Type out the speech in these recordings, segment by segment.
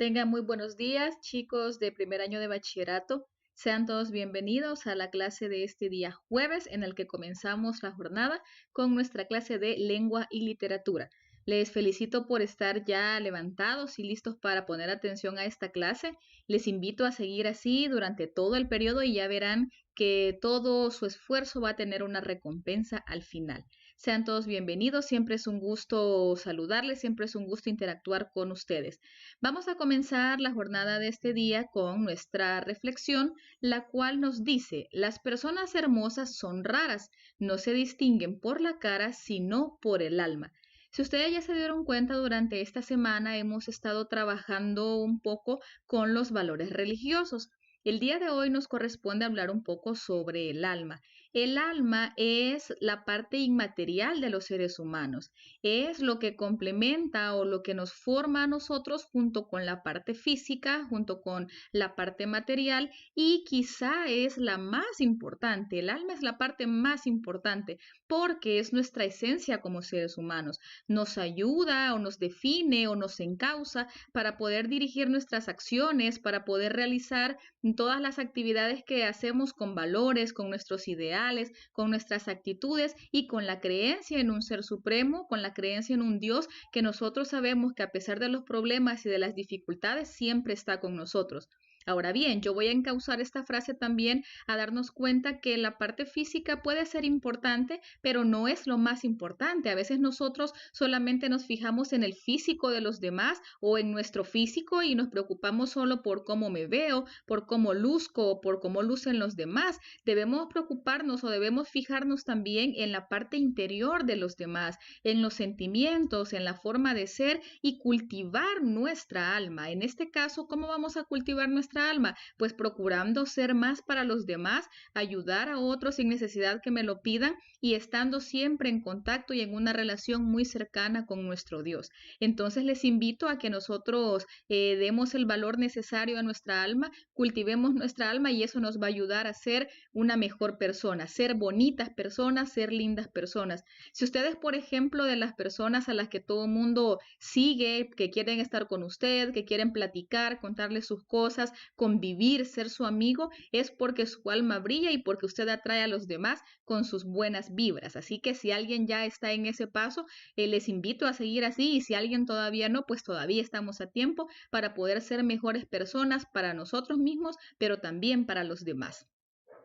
Tengan muy buenos días, chicos de primer año de bachillerato. Sean todos bienvenidos a la clase de este día jueves en el que comenzamos la jornada con nuestra clase de lengua y literatura. Les felicito por estar ya levantados y listos para poner atención a esta clase. Les invito a seguir así durante todo el periodo y ya verán que todo su esfuerzo va a tener una recompensa al final. Sean todos bienvenidos, siempre es un gusto saludarles, siempre es un gusto interactuar con ustedes. Vamos a comenzar la jornada de este día con nuestra reflexión, la cual nos dice, las personas hermosas son raras, no se distinguen por la cara, sino por el alma. Si ustedes ya se dieron cuenta, durante esta semana hemos estado trabajando un poco con los valores religiosos. El día de hoy nos corresponde hablar un poco sobre el alma. El alma es la parte inmaterial de los seres humanos, es lo que complementa o lo que nos forma a nosotros junto con la parte física, junto con la parte material y quizá es la más importante. El alma es la parte más importante porque es nuestra esencia como seres humanos. Nos ayuda o nos define o nos encausa para poder dirigir nuestras acciones, para poder realizar todas las actividades que hacemos con valores, con nuestros ideales, con nuestras actitudes y con la creencia en un ser supremo, con la creencia en un Dios que nosotros sabemos que a pesar de los problemas y de las dificultades siempre está con nosotros. Ahora bien, yo voy a encauzar esta frase también a darnos cuenta que la parte física puede ser importante, pero no es lo más importante. A veces nosotros solamente nos fijamos en el físico de los demás o en nuestro físico y nos preocupamos solo por cómo me veo, por cómo luzco o por cómo lucen los demás. Debemos preocuparnos o debemos fijarnos también en la parte interior de los demás, en los sentimientos, en la forma de ser y cultivar nuestra alma. En este caso, ¿cómo vamos a cultivar nuestra alma? Pues procurando ser más para los demás, ayudar a otros sin necesidad que me lo pidan y estando siempre en contacto y en una relación muy cercana con nuestro Dios. Entonces les invito a que nosotros demos el valor necesario a nuestra alma, cultivemos nuestra alma y eso nos va a ayudar a ser una mejor persona, ser bonitas personas, ser lindas personas. Si ustedes, por ejemplo, de las personas a las que todo el mundo sigue, que quieren estar con usted, que quieren platicar, contarle sus cosas, convivir, ser su amigo, es porque su alma brilla y porque usted atrae a los demás con sus buenas vibras. Así que si alguien ya está en ese paso, les invito a seguir así y si alguien todavía no, pues todavía estamos a tiempo para poder ser mejores personas para nosotros mismos, pero también para los demás.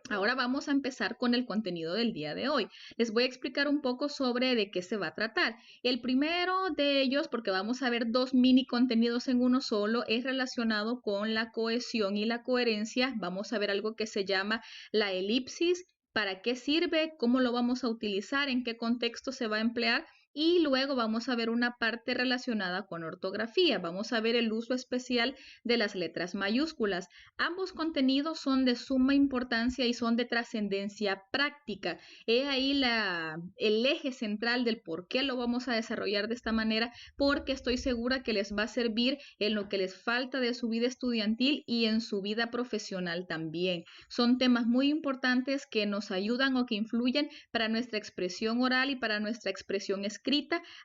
Ahora vamos a empezar con el contenido del día de hoy. Les voy a explicar un poco sobre de qué se va a tratar. El primero de ellos, porque vamos a ver dos mini contenidos en uno solo, es relacionado con la cohesión y la coherencia. Vamos a ver algo que se llama la elipsis, para qué sirve, cómo lo vamos a utilizar, en qué contexto se va a emplear. Y luego vamos a ver una parte relacionada con ortografía. Vamos a ver el uso especial de las letras mayúsculas. Ambos contenidos son de suma importancia y son de trascendencia práctica. He ahí el eje central del por qué lo vamos a desarrollar de esta manera, porque estoy segura que les va a servir en lo que les falta de su vida estudiantil y en su vida profesional también. Son temas muy importantes que nos ayudan o que influyen para nuestra expresión oral y para nuestra expresión escrita,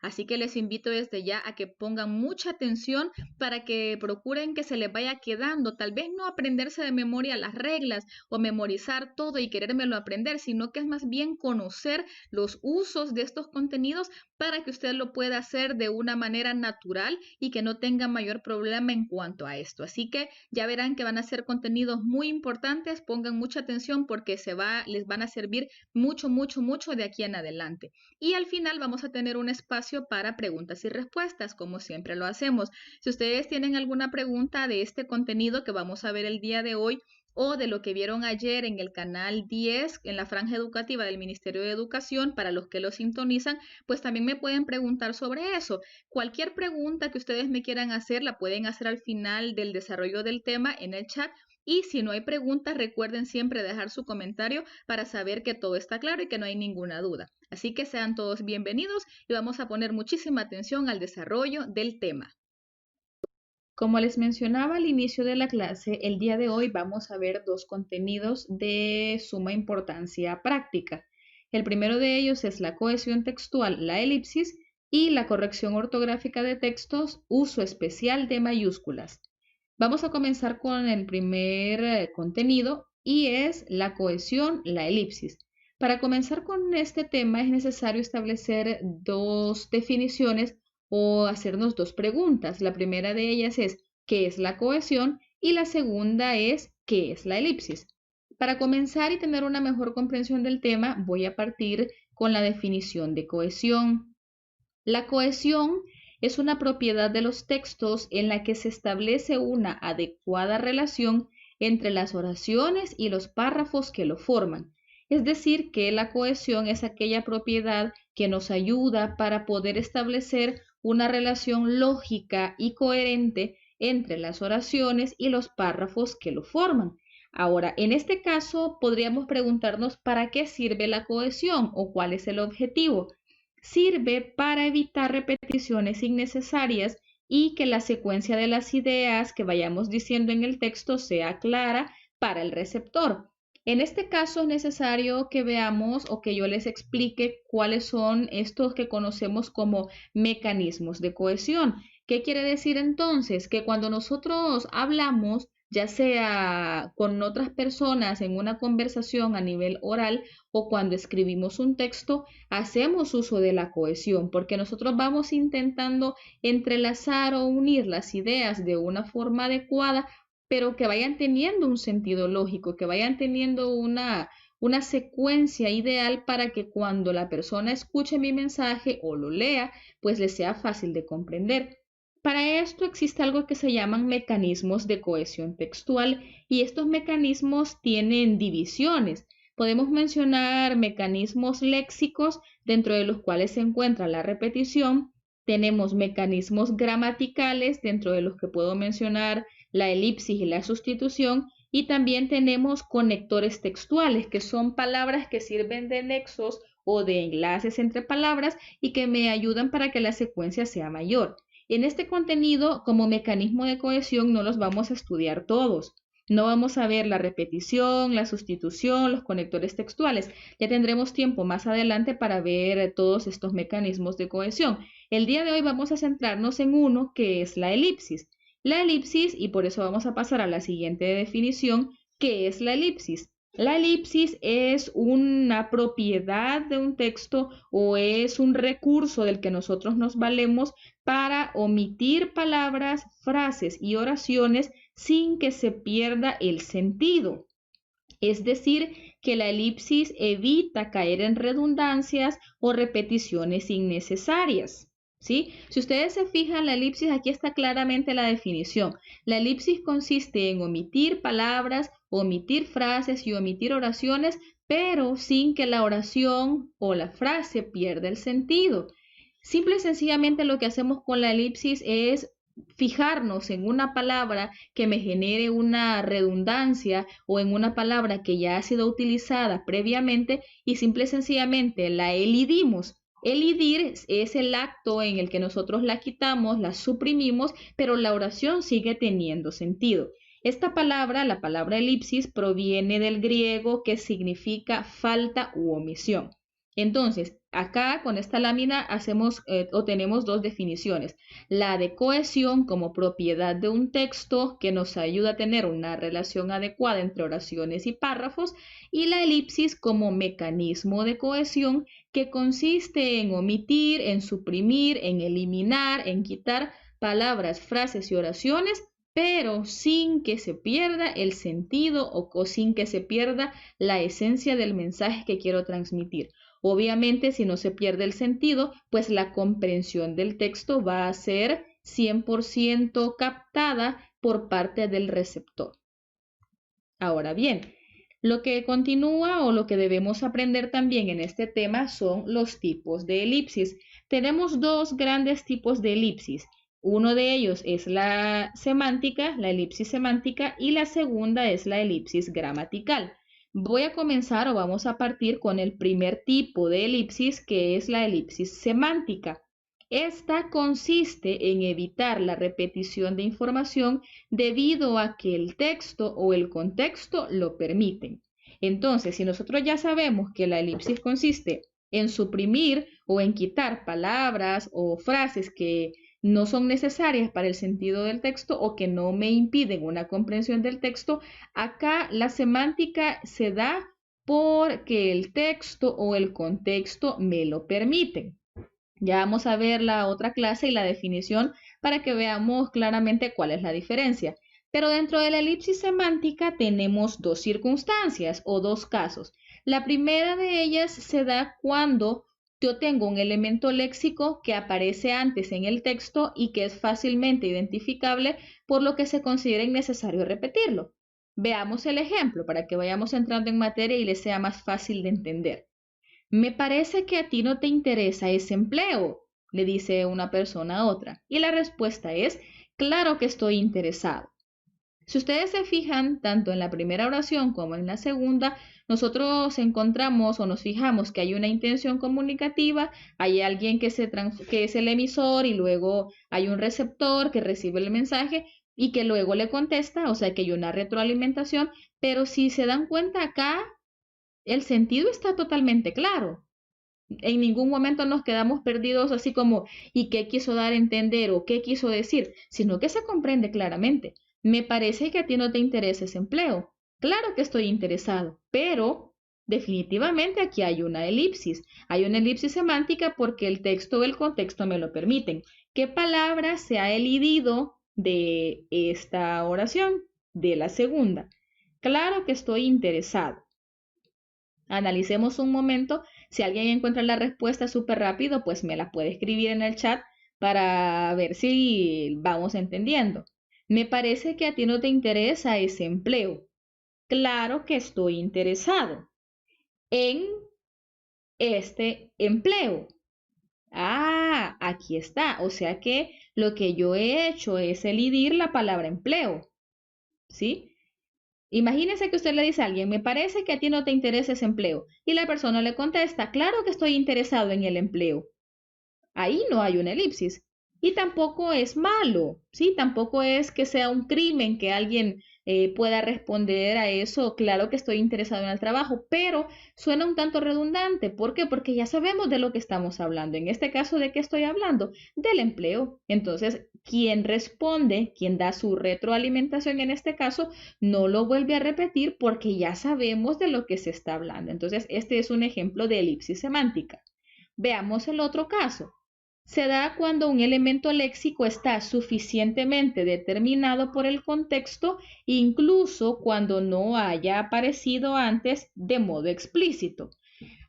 así que les invito desde ya a que pongan mucha atención para que procuren que se les vaya quedando, tal vez no aprenderse de memoria las reglas o memorizar todo y querérmelo aprender, sino que es más bien conocer los usos de estos contenidos para que usted lo pueda hacer de una manera natural y que no tenga mayor problema en cuanto a esto. Así que ya verán que van a ser contenidos muy importantes, pongan mucha atención porque les van a servir mucho, mucho, mucho de aquí en adelante. Y al final vamos a tener un espacio para preguntas y respuestas, como siempre lo hacemos. Si ustedes tienen alguna pregunta de este contenido que vamos a ver el día de hoy, o de lo que vieron ayer en el canal 10, en la franja educativa del Ministerio de Educación, para los que lo sintonizan, pues también me pueden preguntar sobre eso. Cualquier pregunta que ustedes me quieran hacer, la pueden hacer al final del desarrollo del tema en el chat. Y si no hay preguntas, recuerden siempre dejar su comentario para saber que todo está claro y que no hay ninguna duda. Así que sean todos bienvenidos y vamos a poner muchísima atención al desarrollo del tema. Como les mencionaba al inicio de la clase, el día de hoy vamos a ver dos contenidos de suma importancia práctica. El primero de ellos es la cohesión textual, la elipsis, y la corrección ortográfica de textos, uso especial de mayúsculas. Vamos a comenzar con el primer contenido y es la cohesión, la elipsis. Para comenzar con este tema es necesario establecer dos definiciones o hacernos dos preguntas. La primera de ellas es ¿qué es la cohesión? Y la segunda es ¿qué es la elipsis? Para comenzar y tener una mejor comprensión del tema, voy a partir con la definición de cohesión. La cohesión es una propiedad de los textos en la que se establece una adecuada relación entre las oraciones y los párrafos que lo forman. Es decir, que la cohesión es aquella propiedad que nos ayuda para poder establecer una relación lógica y coherente entre las oraciones y los párrafos que lo forman. Ahora, en este caso, podríamos preguntarnos para qué sirve la cohesión o cuál es el objetivo. Sirve para evitar repeticiones innecesarias y que la secuencia de las ideas que vayamos diciendo en el texto sea clara para el receptor. En este caso es necesario que veamos o que yo les explique cuáles son estos que conocemos como mecanismos de cohesión. ¿Qué quiere decir entonces? Que cuando nosotros hablamos, ya sea con otras personas en una conversación a nivel oral o cuando escribimos un texto, hacemos uso de la cohesión, porque nosotros vamos intentando entrelazar o unir las ideas de una forma adecuada, pero que vayan teniendo un sentido lógico, que vayan teniendo una secuencia ideal para que cuando la persona escuche mi mensaje o lo lea, pues le sea fácil de comprender. Para esto existe algo que se llaman mecanismos de cohesión textual y estos mecanismos tienen divisiones. Podemos mencionar mecanismos léxicos dentro de los cuales se encuentra la repetición. Tenemos mecanismos gramaticales dentro de los que puedo mencionar la elipsis y la sustitución. Y también tenemos conectores textuales, que son palabras que sirven de nexos o de enlaces entre palabras y que me ayudan para que la secuencia sea mayor. En este contenido, como mecanismo de cohesión, no los vamos a estudiar todos. No vamos a ver la repetición, la sustitución, los conectores textuales. Ya tendremos tiempo más adelante para ver todos estos mecanismos de cohesión. El día de hoy vamos a centrarnos en uno que es la elipsis. La elipsis, y por eso vamos a pasar a la siguiente definición, ¿qué es la elipsis? La elipsis es una propiedad de un texto o es un recurso del que nosotros nos valemos para omitir palabras, frases y oraciones sin que se pierda el sentido. Es decir, que la elipsis evita caer en redundancias o repeticiones innecesarias. ¿Sí? Si ustedes se fijan, la elipsis, aquí está claramente la definición. La elipsis consiste en omitir palabras, omitir frases y omitir oraciones, pero sin que la oración o la frase pierda el sentido. Simple y sencillamente lo que hacemos con la elipsis es fijarnos en una palabra que me genere una redundancia o en una palabra que ya ha sido utilizada previamente y simple y sencillamente la elidimos. Elidir es el acto en el que nosotros la quitamos, la suprimimos, pero la oración sigue teniendo sentido. Esta palabra, la palabra elipsis, proviene del griego que significa falta u omisión. Entonces, acá con esta lámina hacemos o tenemos dos definiciones. La de cohesión como propiedad de un texto que nos ayuda a tener una relación adecuada entre oraciones y párrafos y la elipsis como mecanismo de cohesión que consiste en omitir, en suprimir, en eliminar, en quitar palabras, frases y oraciones, pero sin que se pierda el sentido o sin que se pierda la esencia del mensaje que quiero transmitir. Obviamente, si no se pierde el sentido, pues la comprensión del texto va a ser 100% captada por parte del receptor. Ahora bien, lo que continúa o lo que debemos aprender también en este tema son los tipos de elipsis. Tenemos dos grandes tipos de elipsis. Uno de ellos es la semántica, la elipsis semántica, y la segunda es la elipsis gramatical. Voy a comenzar o vamos a partir con el primer tipo de elipsis, que es la elipsis semántica. Esta consiste en evitar la repetición de información debido a que el texto o el contexto lo permiten. Entonces, si nosotros ya sabemos que la elipsis consiste en suprimir o en quitar palabras o frases que no son necesarias para el sentido del texto o que no me impiden una comprensión del texto, acá la semántica se da porque el texto o el contexto me lo permiten. Ya vamos a ver la otra clase y la definición para que veamos claramente cuál es la diferencia. Pero dentro de la elipsis semántica tenemos dos circunstancias o dos casos. La primera de ellas se da cuando yo tengo un elemento léxico que aparece antes en el texto y que es fácilmente identificable, por lo que se considera innecesario repetirlo. Veamos el ejemplo para que vayamos entrando en materia y les sea más fácil de entender. Me parece que a ti no te interesa ese empleo, le dice una persona a otra. Y la respuesta es, claro que estoy interesado. Si ustedes se fijan, tanto en la primera oración como en la segunda, nosotros encontramos o nos fijamos que hay una intención comunicativa, hay alguien que es el emisor y luego hay un receptor que recibe el mensaje y que luego le contesta, o sea que hay una retroalimentación, pero si se dan cuenta acá, el sentido está totalmente claro. En ningún momento nos quedamos perdidos así como ¿y qué quiso dar a entender o qué quiso decir? Sino que se comprende claramente. Me parece que a ti no te interesa ese empleo. Claro que estoy interesado, pero definitivamente aquí hay una elipsis. Hay una elipsis semántica porque el texto o el contexto me lo permiten. ¿Qué palabra se ha elidido de esta oración? De la segunda. Claro que estoy interesado. Analicemos un momento. Si alguien encuentra la respuesta súper rápido, pues me la puede escribir en el chat para ver si vamos entendiendo. Me parece que a ti no te interesa ese empleo. Claro que estoy interesado en este empleo. Ah, aquí está. O sea que lo que yo he hecho es elidir la palabra empleo. ¿Sí? Imagínese que usted le dice a alguien, me parece que a ti no te interesa ese empleo. Y la persona le contesta, claro que estoy interesado en el empleo. Ahí no hay una elipsis. Y tampoco es malo, ¿sí? Tampoco es que sea un crimen que alguien pueda responder a eso, claro que estoy interesado en el trabajo, pero suena un tanto redundante. ¿Por qué? Porque ya sabemos de lo que estamos hablando. En este caso, ¿de qué estoy hablando? Del empleo. Entonces, quien responde, quien da su retroalimentación en este caso, no lo vuelve a repetir porque ya sabemos de lo que se está hablando. Entonces, este es un ejemplo de elipsis semántica. Veamos el otro caso. Se da cuando un elemento léxico está suficientemente determinado por el contexto, incluso cuando no haya aparecido antes de modo explícito.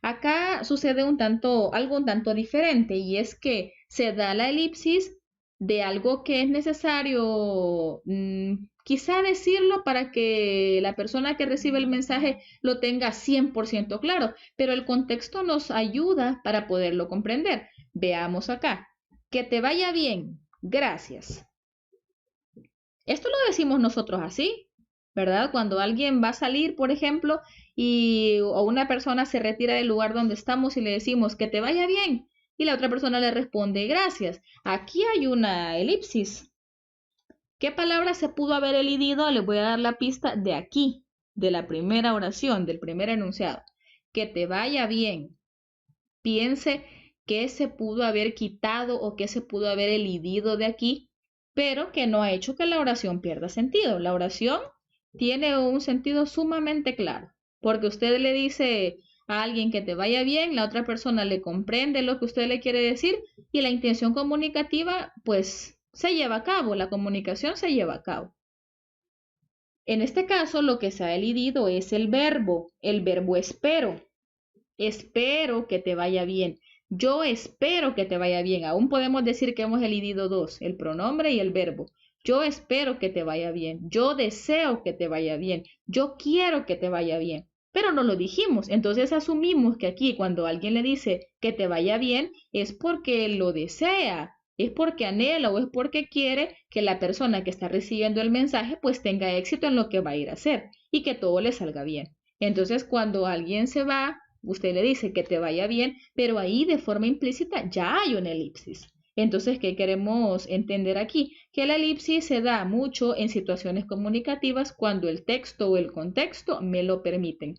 Acá sucede algo un tanto diferente y es que se da la elipsis de algo que es necesario quizá decirlo para que la persona que recibe el mensaje lo tenga 100% claro, pero el contexto nos ayuda para poderlo comprender. Veamos acá. Que te vaya bien. Gracias. Esto lo decimos nosotros así, ¿verdad? Cuando alguien va a salir, por ejemplo, o una persona se retira del lugar donde estamos y le decimos que te vaya bien, y la otra persona le responde gracias. Aquí hay una elipsis. ¿Qué palabra se pudo haber elidido? Les voy a dar la pista de aquí, de la primera oración, del primer enunciado. Que te vaya bien. Piense qué se pudo haber quitado o qué se pudo haber elidido de aquí, pero que no ha hecho que la oración pierda sentido. La oración tiene un sentido sumamente claro, porque usted le dice a alguien que te vaya bien, la otra persona le comprende lo que usted le quiere decir y la intención comunicativa pues se lleva a cabo, la comunicación se lleva a cabo. En este caso lo que se ha elidido es el verbo espero. Espero que te vaya bien. Yo espero que te vaya bien. Aún podemos decir que hemos elidido dos, el pronombre y el verbo. Yo espero que te vaya bien. Yo deseo que te vaya bien. Yo quiero que te vaya bien. Pero no lo dijimos. Entonces asumimos que aquí cuando alguien le dice que te vaya bien es porque lo desea, es porque anhela o es porque quiere que la persona que está recibiendo el mensaje pues tenga éxito en lo que va a ir a hacer y que todo le salga bien. Entonces cuando alguien se va, usted le dice que te vaya bien, pero ahí de forma implícita ya hay una elipsis. Entonces, ¿qué queremos entender aquí? Que la elipsis se da mucho en situaciones comunicativas cuando el texto o el contexto me lo permiten.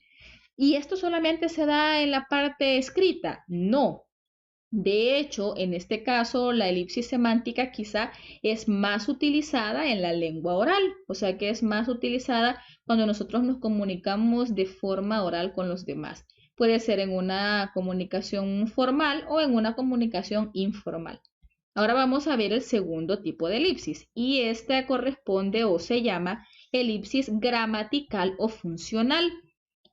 ¿Y esto solamente se da en la parte escrita? No. De hecho, en este caso, la elipsis semántica quizá es más utilizada en la lengua oral, o sea que es más utilizada cuando nosotros nos comunicamos de forma oral con los demás. Puede ser en una comunicación formal o en una comunicación informal. Ahora vamos a ver el segundo tipo de elipsis y esta corresponde o se llama elipsis gramatical o funcional.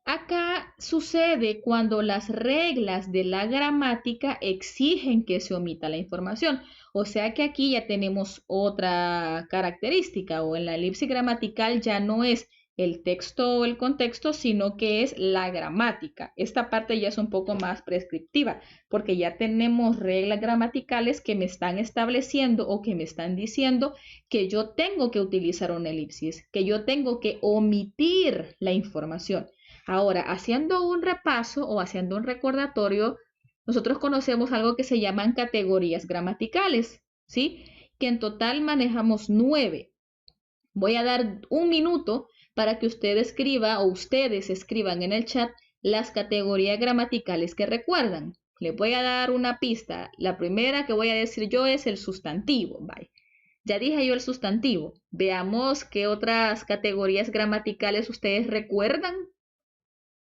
Acá sucede cuando las reglas de la gramática exigen que se omita la información. O sea que aquí ya tenemos otra característica o en la elipsis gramatical ya no es el texto o el contexto, sino que es la gramática. Esta parte ya es un poco más prescriptiva porque ya tenemos reglas gramaticales que me están estableciendo o que me están diciendo que yo tengo que utilizar una elipsis, que yo tengo que omitir la información. Ahora, haciendo un repaso o haciendo un recordatorio, nosotros conocemos algo que se llaman categorías gramaticales, ¿sí? Que en total manejamos 9. Voy a dar un minuto para que usted escriba o ustedes escriban en el chat las categorías gramaticales que recuerdan. Les voy a dar una pista. La primera que voy a decir yo es el sustantivo. Bye. Ya dije yo el sustantivo. Veamos qué otras categorías gramaticales ustedes recuerdan.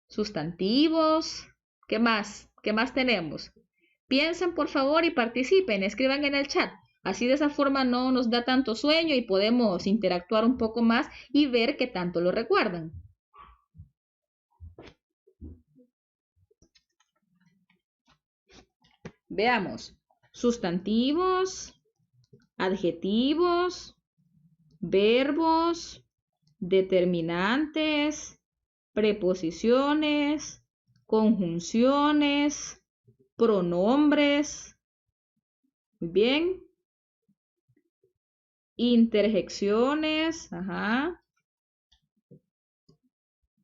Sustantivos. ¿Qué más? ¿Qué más tenemos? Piensen por favor y participen, escriban en el chat. Así de esa forma no nos da tanto sueño y podemos interactuar un poco más y ver qué tanto lo recuerdan. Veamos. Sustantivos, adjetivos, verbos, determinantes, preposiciones, conjunciones, pronombres. Muy bien. Interjecciones, ajá.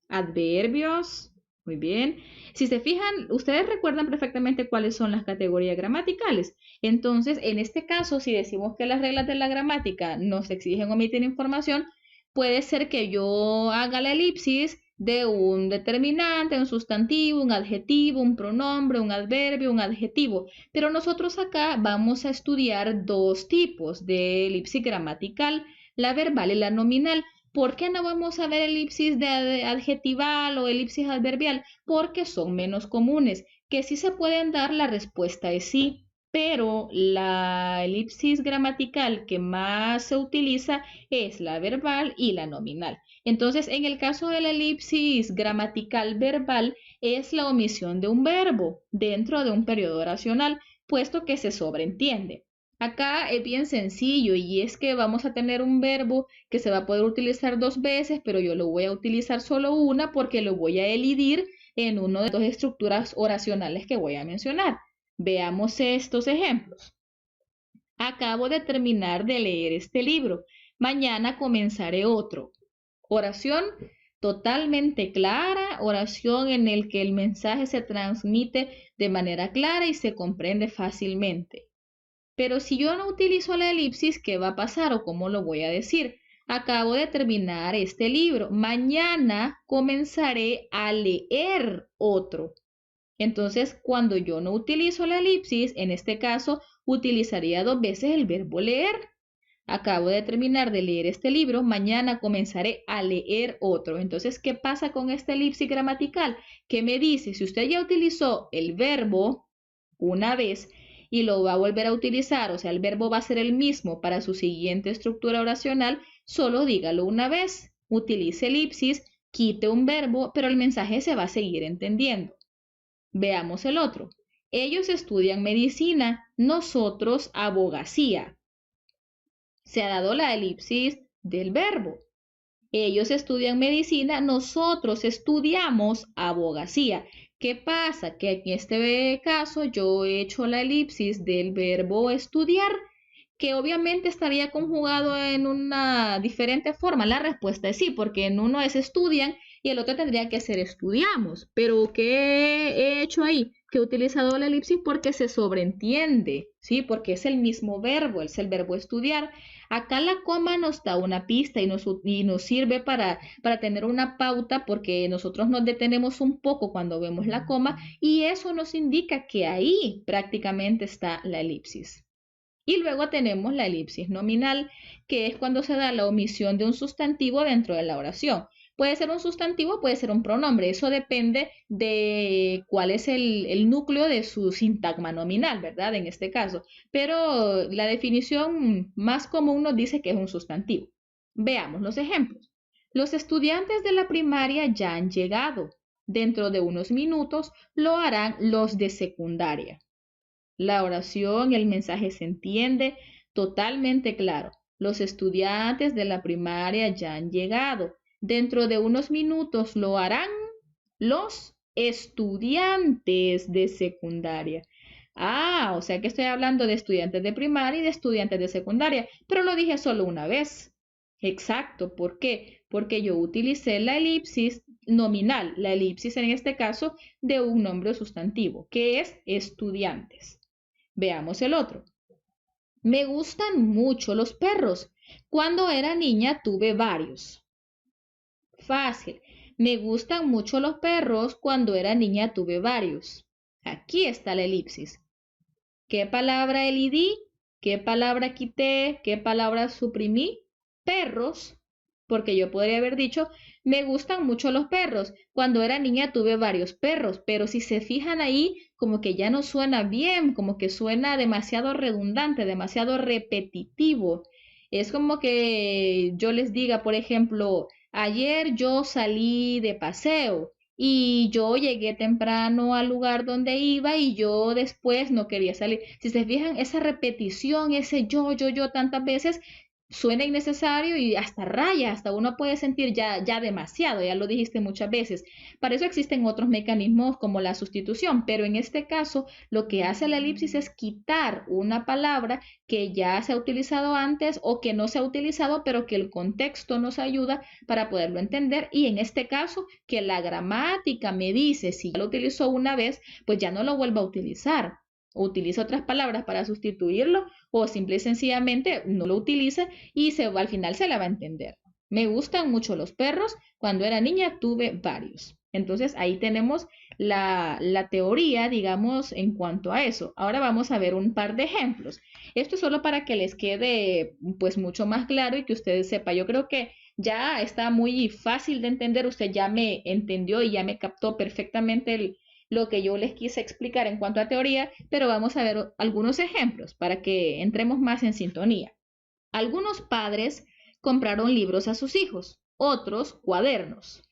Adverbios, muy bien. Si se fijan, ustedes recuerdan perfectamente cuáles son las categorías gramaticales. Entonces, en este caso, si decimos que las reglas de la gramática nos exigen omitir información, puede ser que yo haga la elipsis de un determinante, un sustantivo, un adjetivo, un pronombre, un adverbio, un adjetivo. Pero nosotros acá vamos a estudiar dos tipos de elipsis gramatical, la verbal y la nominal. ¿Por qué no vamos a ver elipsis de adjetival o elipsis adverbial? Porque son menos comunes. Que sí se pueden dar, la respuesta es sí, pero la elipsis gramatical que más se utiliza es la verbal y la nominal. Entonces, en el caso de la elipsis gramatical verbal, es la omisión de un verbo dentro de un periodo oracional, puesto que se sobreentiende. Acá es bien sencillo y es que vamos a tener un verbo que se va a poder utilizar dos veces, pero yo lo voy a utilizar solo una porque lo voy a elidir en una de las dos estructuras oracionales que voy a mencionar. Veamos estos ejemplos. Acabo de terminar de leer este libro. Mañana comenzaré otro. Oración totalmente clara, oración en el que el mensaje se transmite de manera clara y se comprende fácilmente. Pero si yo no utilizo la elipsis, ¿qué va a pasar o cómo lo voy a decir? Acabo de terminar este libro. Mañana comenzaré a leer otro. Entonces, cuando yo no utilizo la elipsis, en este caso, utilizaría dos veces el verbo leer. Acabo de terminar de leer este libro, mañana comenzaré a leer otro. Entonces, ¿qué pasa con esta elipsis gramatical? ¿Qué me dice? Si usted ya utilizó el verbo una vez y lo va a volver a utilizar, o sea, el verbo va a ser el mismo para su siguiente estructura oracional, solo dígalo una vez. Utilice elipsis, quite un verbo, pero el mensaje se va a seguir entendiendo. Veamos el otro. Ellos estudian medicina, nosotros abogacía. Se ha dado la elipsis del verbo. Ellos estudian medicina, nosotros estudiamos abogacía. ¿Qué pasa? Que en este caso yo he hecho la elipsis del verbo estudiar, que obviamente estaría conjugado en una diferente forma. La respuesta es sí, porque en uno es estudian y el otro tendría que ser estudiamos. Pero ¿qué he hecho ahí? que he utilizado la elipsis porque se sobreentiende, ¿sí? Porque es el mismo verbo, es el verbo estudiar. Acá la coma nos da una pista y nos sirve para tener una pauta porque nosotros nos detenemos un poco cuando vemos la coma y eso nos indica que ahí prácticamente está la elipsis. Y luego tenemos la elipsis nominal, que es cuando se da la omisión de un sustantivo dentro de la oración. Puede ser un sustantivo, puede ser un pronombre. Eso depende de cuál es el núcleo de su sintagma nominal, ¿verdad? En este caso. Pero la definición más común nos dice que es un sustantivo. Veamos los ejemplos. Los estudiantes de la primaria ya han llegado. Dentro de unos minutos lo harán los de secundaria. La oración, el mensaje se entiende totalmente claro. Los estudiantes de la primaria ya han llegado. Dentro de unos minutos lo harán los estudiantes de secundaria. Ah, o sea que estoy hablando de estudiantes de primaria y de estudiantes de secundaria, pero lo dije solo una vez. Exacto, ¿por qué? Porque yo utilicé la elipsis nominal, la elipsis en este caso de un nombre sustantivo, que es estudiantes. Veamos el otro. Me gustan mucho los perros. Cuando era niña tuve varios. Fácil. Me gustan mucho los perros. Cuando era niña tuve varios. Aquí está la elipsis. ¿Qué palabra elidí? ¿Qué palabra quité? ¿Qué palabra suprimí? Perros. Porque yo podría haber dicho, me gustan mucho los perros. Cuando era niña tuve varios perros, pero si se fijan ahí, como que ya no suena bien, como que suena demasiado redundante, demasiado repetitivo. Es como que yo les diga, por ejemplo, ayer yo salí de paseo y yo llegué temprano al lugar donde iba y yo después no quería salir. Si se fijan, esa repetición, ese yo tantas veces suena innecesario y hasta raya, hasta uno puede sentir ya demasiado, ya lo dijiste muchas veces. Para eso existen otros mecanismos como la sustitución, pero en este caso lo que hace la elipsis es quitar una palabra que ya se ha utilizado antes o que no se ha utilizado, pero que el contexto nos ayuda para poderlo entender y en este caso que la gramática me dice si ya lo utilizó una vez, pues ya no lo vuelva a utilizar. O utiliza otras palabras para sustituirlo o simple y sencillamente no lo utilice y al final se la va a entender. Me gustan mucho los perros. Cuando era niña tuve varios. Entonces ahí tenemos la teoría, digamos, en cuanto a eso. Ahora vamos a ver un par de ejemplos. Esto es solo para que les quede pues mucho más claro y que ustedes sepan. Yo creo que ya está muy fácil de entender. Usted ya me entendió y ya me captó perfectamente lo que yo les quise explicar en cuanto a teoría, pero vamos a ver algunos ejemplos para que entremos más en sintonía. Algunos padres compraron libros a sus hijos, otros cuadernos.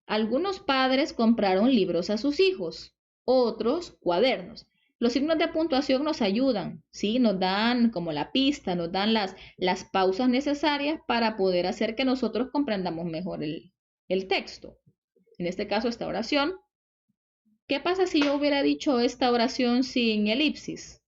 Algunos padres compraron libros a sus hijos, otros cuadernos. Los signos de puntuación nos ayudan, ¿sí? Nos dan como la pista, nos dan las pausas necesarias para poder hacer que nosotros comprendamos mejor el texto. En este caso, esta oración. ¿Qué pasa si yo hubiera dicho esta oración sin elipsis?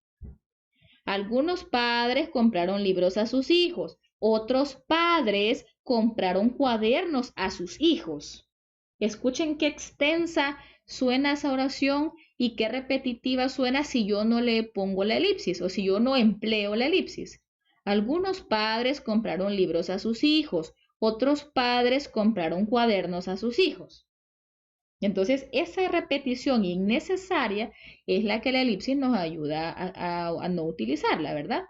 Algunos padres compraron libros a sus hijos, otros padres compraron cuadernos a sus hijos. Escuchen qué extensa suena esa oración y qué repetitiva suena si yo no le pongo la elipsis o si yo no empleo la elipsis. Algunos padres compraron libros a sus hijos, otros padres compraron cuadernos a sus hijos. Entonces, esa repetición innecesaria es la que la elipsis nos ayuda a no utilizarla, ¿verdad?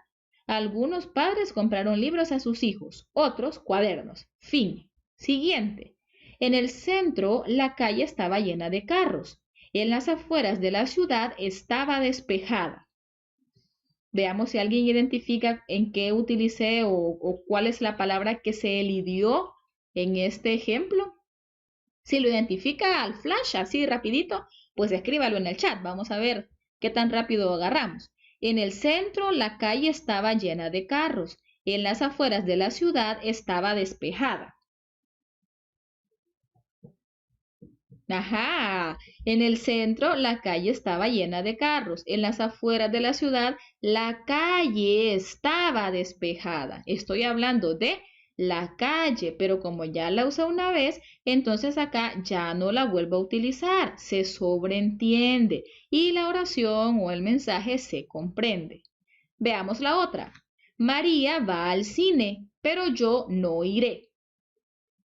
Algunos padres compraron libros a sus hijos, otros cuadernos. Fin. Siguiente. En el centro, la calle estaba llena de carros. En las afueras de la ciudad estaba despejada. Veamos si alguien identifica en qué utilicé o cuál es la palabra que se elidió en este ejemplo. Si lo identifica al flash, así rapidito, pues escríbalo en el chat. Vamos a ver qué tan rápido agarramos. En el centro, la calle estaba llena de carros. En las afueras de la ciudad estaba despejada. Ajá, en el centro la calle estaba llena de carros. En las afueras de la ciudad la calle estaba despejada. Estoy hablando de la calle, pero como ya la usé una vez, entonces acá ya no la vuelvo a utilizar, se sobreentiende y la oración o el mensaje se comprende. Veamos la otra. María va al cine, pero yo no iré.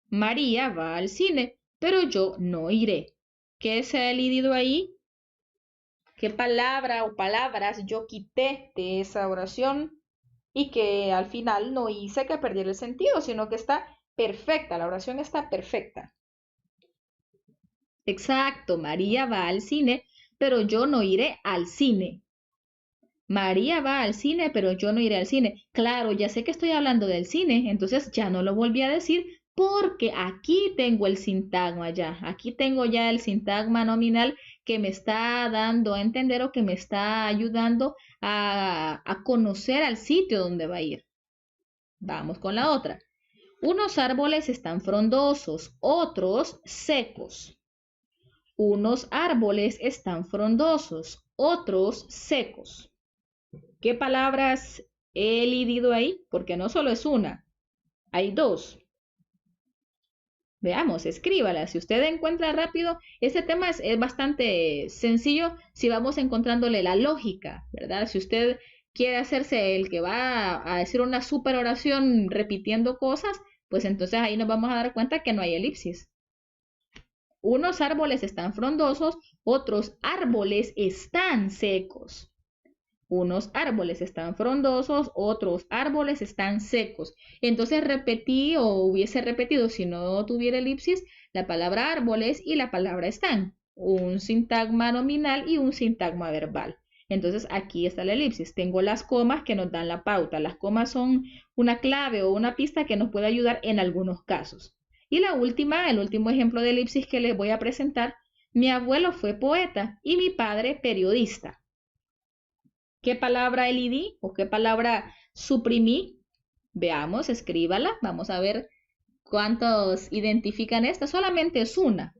María va al cine, pero yo no iré. ¿Qué se ha elidido ahí? ¿Qué palabra o palabras yo quité de esa oración y que al final no hice que perdiera el sentido, sino que está perfecta, la oración está perfecta? Exacto, María va al cine, pero yo no iré al cine. María va al cine, pero yo no iré al cine. Claro, ya sé que estoy hablando del cine, entonces ya no lo volví a decir porque aquí tengo el sintagma ya. Aquí tengo ya el sintagma nominal que me está dando a entender o que me está ayudando a conocer al sitio donde va a ir. Vamos con la otra. Unos árboles están frondosos, otros secos. Unos árboles están frondosos, otros secos. ¿Qué palabras he elidido ahí? Porque no solo es una, hay dos. Veamos, escríbala. Si usted encuentra rápido, este tema es bastante sencillo si vamos encontrándole la lógica, ¿verdad? Si usted quiere hacerse el que va a decir una super oración repitiendo cosas, pues entonces ahí nos vamos a dar cuenta que no hay elipsis. Unos árboles están frondosos, otros árboles están secos. Unos árboles están frondosos, otros árboles están secos. Entonces repetí o hubiese repetido, si no tuviera elipsis, la palabra árboles y la palabra están. Un sintagma nominal y un sintagma verbal. Entonces aquí está la elipsis. Tengo las comas que nos dan la pauta. Las comas son una clave o una pista que nos puede ayudar en algunos casos. Y la última, el último ejemplo de elipsis que les voy a presentar. Mi abuelo fue poeta y mi padre periodista. ¿Qué palabra elidí o qué palabra suprimí? Veamos, escríbala. Vamos a ver cuántos identifican esta. Solamente es una.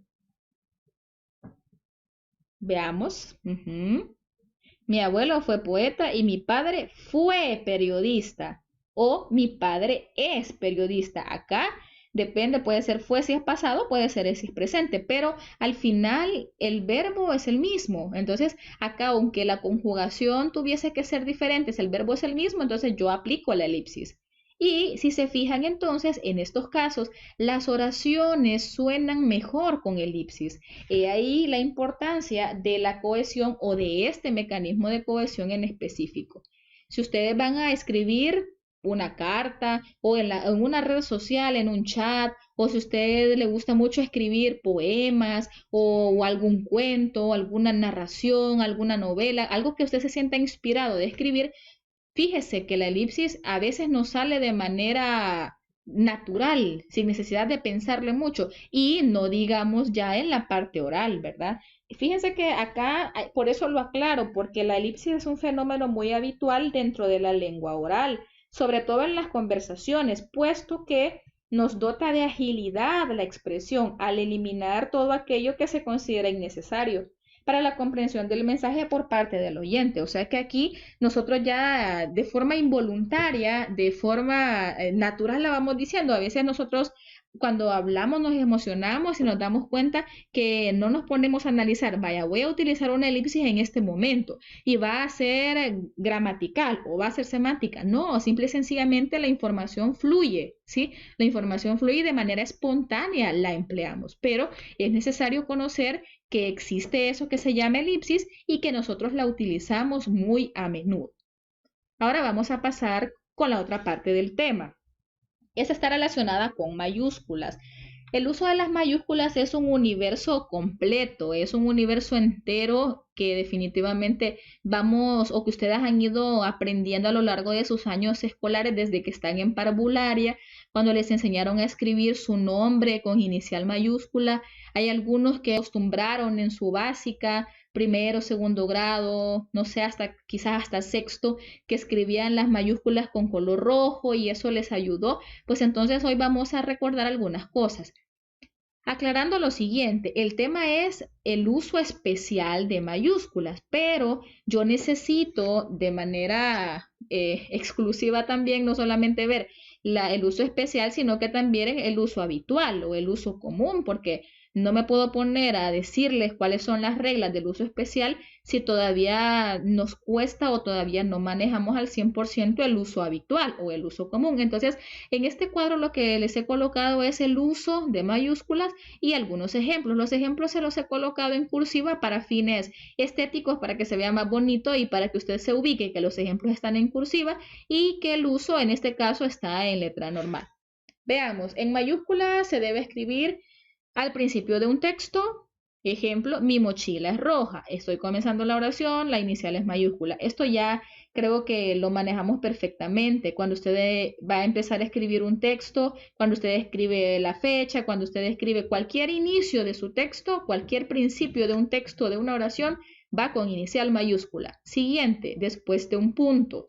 Veamos. Mi abuelo fue poeta y mi padre fue periodista. O mi padre es periodista. Acá depende, puede ser fue si es pasado, puede ser si es presente, pero al final el verbo es el mismo. Entonces, acá aunque la conjugación tuviese que ser diferente, si el verbo es el mismo, entonces yo aplico la elipsis. Y si se fijan entonces, en estos casos, las oraciones suenan mejor con elipsis. He ahí la importancia de la cohesión o de este mecanismo de cohesión en específico. Si ustedes van a escribir una carta o en una red social, en un chat, o si a usted le gusta mucho escribir poemas o algún cuento, alguna narración, alguna novela, algo que usted se sienta inspirado de escribir, fíjese que la elipsis a veces nos sale de manera natural, sin necesidad de pensarle mucho, y no digamos ya en la parte oral, ¿verdad? Fíjense que acá, por eso lo aclaro, porque la elipsis es un fenómeno muy habitual dentro de la lengua oral, sobre todo en las conversaciones, puesto que nos dota de agilidad la expresión al eliminar todo aquello que se considera innecesario para la comprensión del mensaje por parte del oyente. O sea que aquí nosotros ya de forma involuntaria, de forma natural la vamos diciendo. A veces nosotros cuando hablamos nos emocionamos y nos damos cuenta que no nos ponemos a analizar, vaya, voy a utilizar una elipsis en este momento y va a ser gramatical o va a ser semántica. No, simple y sencillamente la información fluye, ¿sí? La información fluye de manera espontánea, la empleamos, pero es necesario conocer que existe eso que se llama elipsis y que nosotros la utilizamos muy a menudo. Ahora vamos a pasar con la otra parte del tema. Esa está relacionada con mayúsculas. El uso de las mayúsculas es un universo completo, es un universo entero que definitivamente vamos o que ustedes han ido aprendiendo a lo largo de sus años escolares desde que están en parvularia, cuando les enseñaron a escribir su nombre con inicial mayúscula. Hay algunos que acostumbraron en su básica, primero, segundo grado, no sé, hasta quizás hasta sexto, que escribían las mayúsculas con color rojo y eso les ayudó. Pues entonces hoy vamos a recordar algunas cosas. Aclarando lo siguiente, el tema es el uso especial de mayúsculas, pero yo necesito de manera exclusiva también no solamente ver el uso especial, sino que también el uso habitual o el uso común, porque no me puedo poner a decirles cuáles son las reglas del uso especial si todavía nos cuesta o todavía no manejamos al 100% el uso habitual o el uso común. Entonces, en este cuadro lo que les he colocado es el uso de mayúsculas y algunos ejemplos. Los ejemplos se los he colocado en cursiva para fines estéticos, para que se vea más bonito y para que usted se ubique que los ejemplos están en cursiva y que el uso en este caso está en letra normal. Veamos, en mayúsculas se debe escribir al principio de un texto. Ejemplo, mi mochila es roja. Estoy comenzando la oración, la inicial es mayúscula. Esto ya creo que lo manejamos perfectamente. Cuando usted va a empezar a escribir un texto, cuando usted escribe la fecha, cuando usted escribe cualquier inicio de su texto, cualquier principio de un texto, de una oración, va con inicial mayúscula. Siguiente, después de un punto.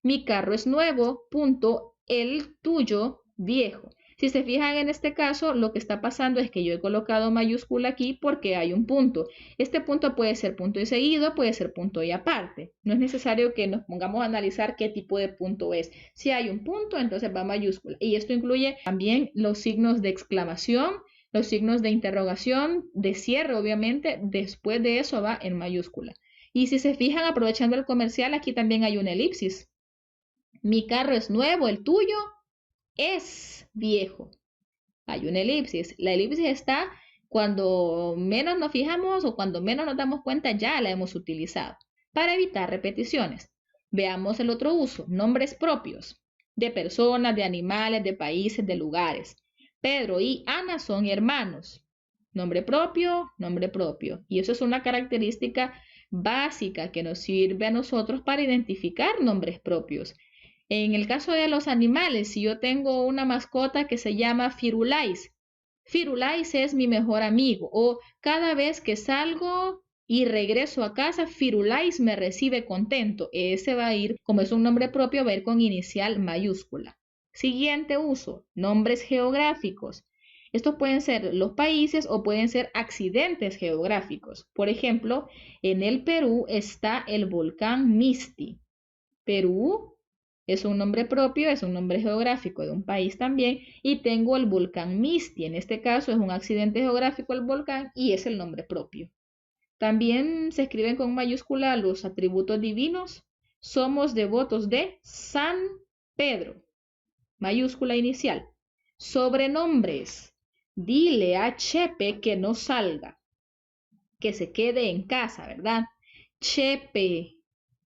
Mi carro es nuevo, punto, el tuyo viejo. Si se fijan en este caso, lo que está pasando es que yo he colocado mayúscula aquí porque hay un punto. Este punto puede ser punto y seguido, puede ser punto y aparte. No es necesario que nos pongamos a analizar qué tipo de punto es. Si hay un punto, entonces va mayúscula. Y esto incluye también los signos de exclamación, los signos de interrogación, de cierre, obviamente. Después de eso va en mayúscula. Y si se fijan, aprovechando el comercial, aquí también hay una elipsis. Mi carro es nuevo, el tuyo es viejo. Hay una elipsis. La elipsis está cuando menos nos fijamos o cuando menos nos damos cuenta, ya la hemos utilizado para evitar repeticiones. Veamos el otro uso, nombres propios de personas, de animales, de países, de lugares. Pedro y Ana son hermanos. Nombre propio, nombre propio. Y eso es una característica básica que nos sirve a nosotros para identificar nombres propios. En el caso de los animales, si yo tengo una mascota que se llama Firulais, Firulais es mi mejor amigo. O cada vez que salgo y regreso a casa, Firulais me recibe contento. Ese va a ir, como es un nombre propio, va a ir con inicial mayúscula. Siguiente uso, nombres geográficos. Estos pueden ser los países o pueden ser accidentes geográficos. Por ejemplo, en el Perú está el volcán Misti. Perú es un nombre propio, es un nombre geográfico de un país también, y tengo el volcán Misti. En este caso es un accidente geográfico el volcán y es el nombre propio. También se escriben con mayúscula los atributos divinos. Somos devotos de San Pedro, mayúscula inicial. Sobrenombres. Dile a Chepe que no salga, que se quede en casa, ¿verdad? Chepe.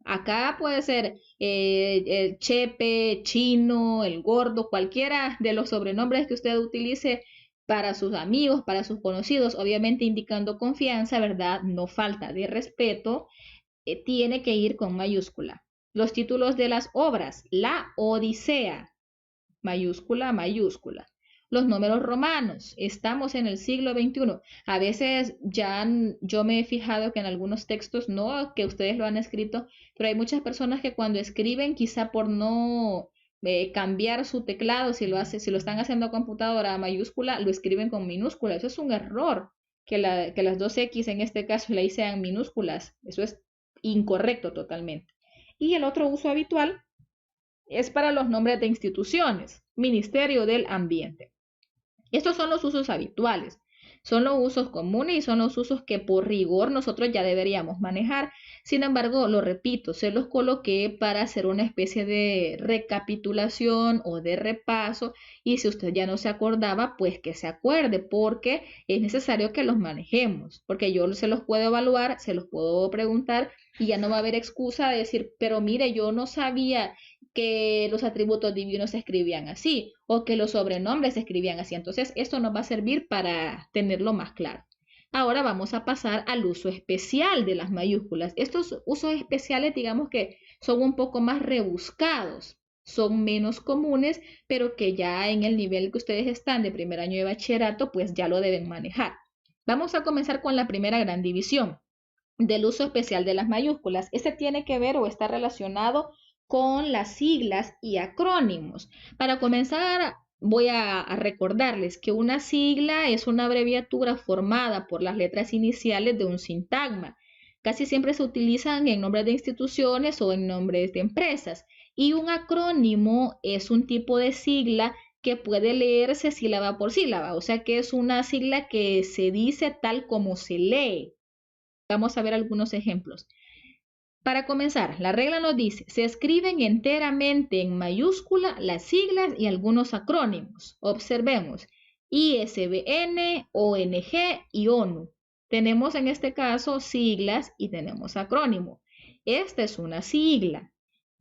Acá puede ser el Chepe, Chino, el Gordo, cualquiera de los sobrenombres que usted utilice para sus amigos, para sus conocidos, obviamente indicando confianza, ¿verdad? No falta de respeto, tiene que ir con mayúscula. Los títulos de las obras, la Odisea, mayúscula, mayúscula. Los números romanos, estamos en el siglo XXI. A veces ya yo me he fijado que en algunos textos, no que ustedes lo han escrito, pero hay muchas personas que cuando escriben, quizá por no cambiar su teclado, si lo están haciendo a computadora a mayúscula, lo escriben con minúscula. Eso es un error, que las dos X en este caso le sean minúsculas. Eso es incorrecto totalmente. Y el otro uso habitual es para los nombres de instituciones, Ministerio del Ambiente. Estos son los usos habituales, son los usos comunes y son los usos que por rigor nosotros ya deberíamos manejar. Sin embargo, lo repito, se los coloqué para hacer una especie de recapitulación o de repaso y si usted ya no se acordaba, pues que se acuerde porque es necesario que los manejemos, porque yo se los puedo evaluar, se los puedo preguntar y ya no va a haber excusa de decir, pero mire, yo no sabía que los atributos divinos se escribían así o que los sobrenombres se escribían así. Entonces, esto nos va a servir para tenerlo más claro. Ahora vamos a pasar al uso especial de las mayúsculas. Estos usos especiales, digamos que son un poco más rebuscados, son menos comunes, pero que ya en el nivel que ustedes están de primer año de bachillerato, pues ya lo deben manejar. Vamos a comenzar con la primera gran división del uso especial de las mayúsculas. Este tiene que ver o está relacionado con las siglas y acrónimos. Para comenzar, voy a recordarles que una sigla es una abreviatura formada por las letras iniciales de un sintagma. Casi siempre se utilizan en nombres de instituciones o en nombres de empresas. Y un acrónimo es un tipo de sigla que puede leerse sílaba por sílaba, o sea que es una sigla que se dice tal como se lee. Vamos a ver algunos ejemplos. Para comenzar, la regla nos dice, se escriben enteramente en mayúscula las siglas y algunos acrónimos. Observemos, ISBN, ONG y ONU. Tenemos en este caso siglas y tenemos acrónimo. Esta es una sigla.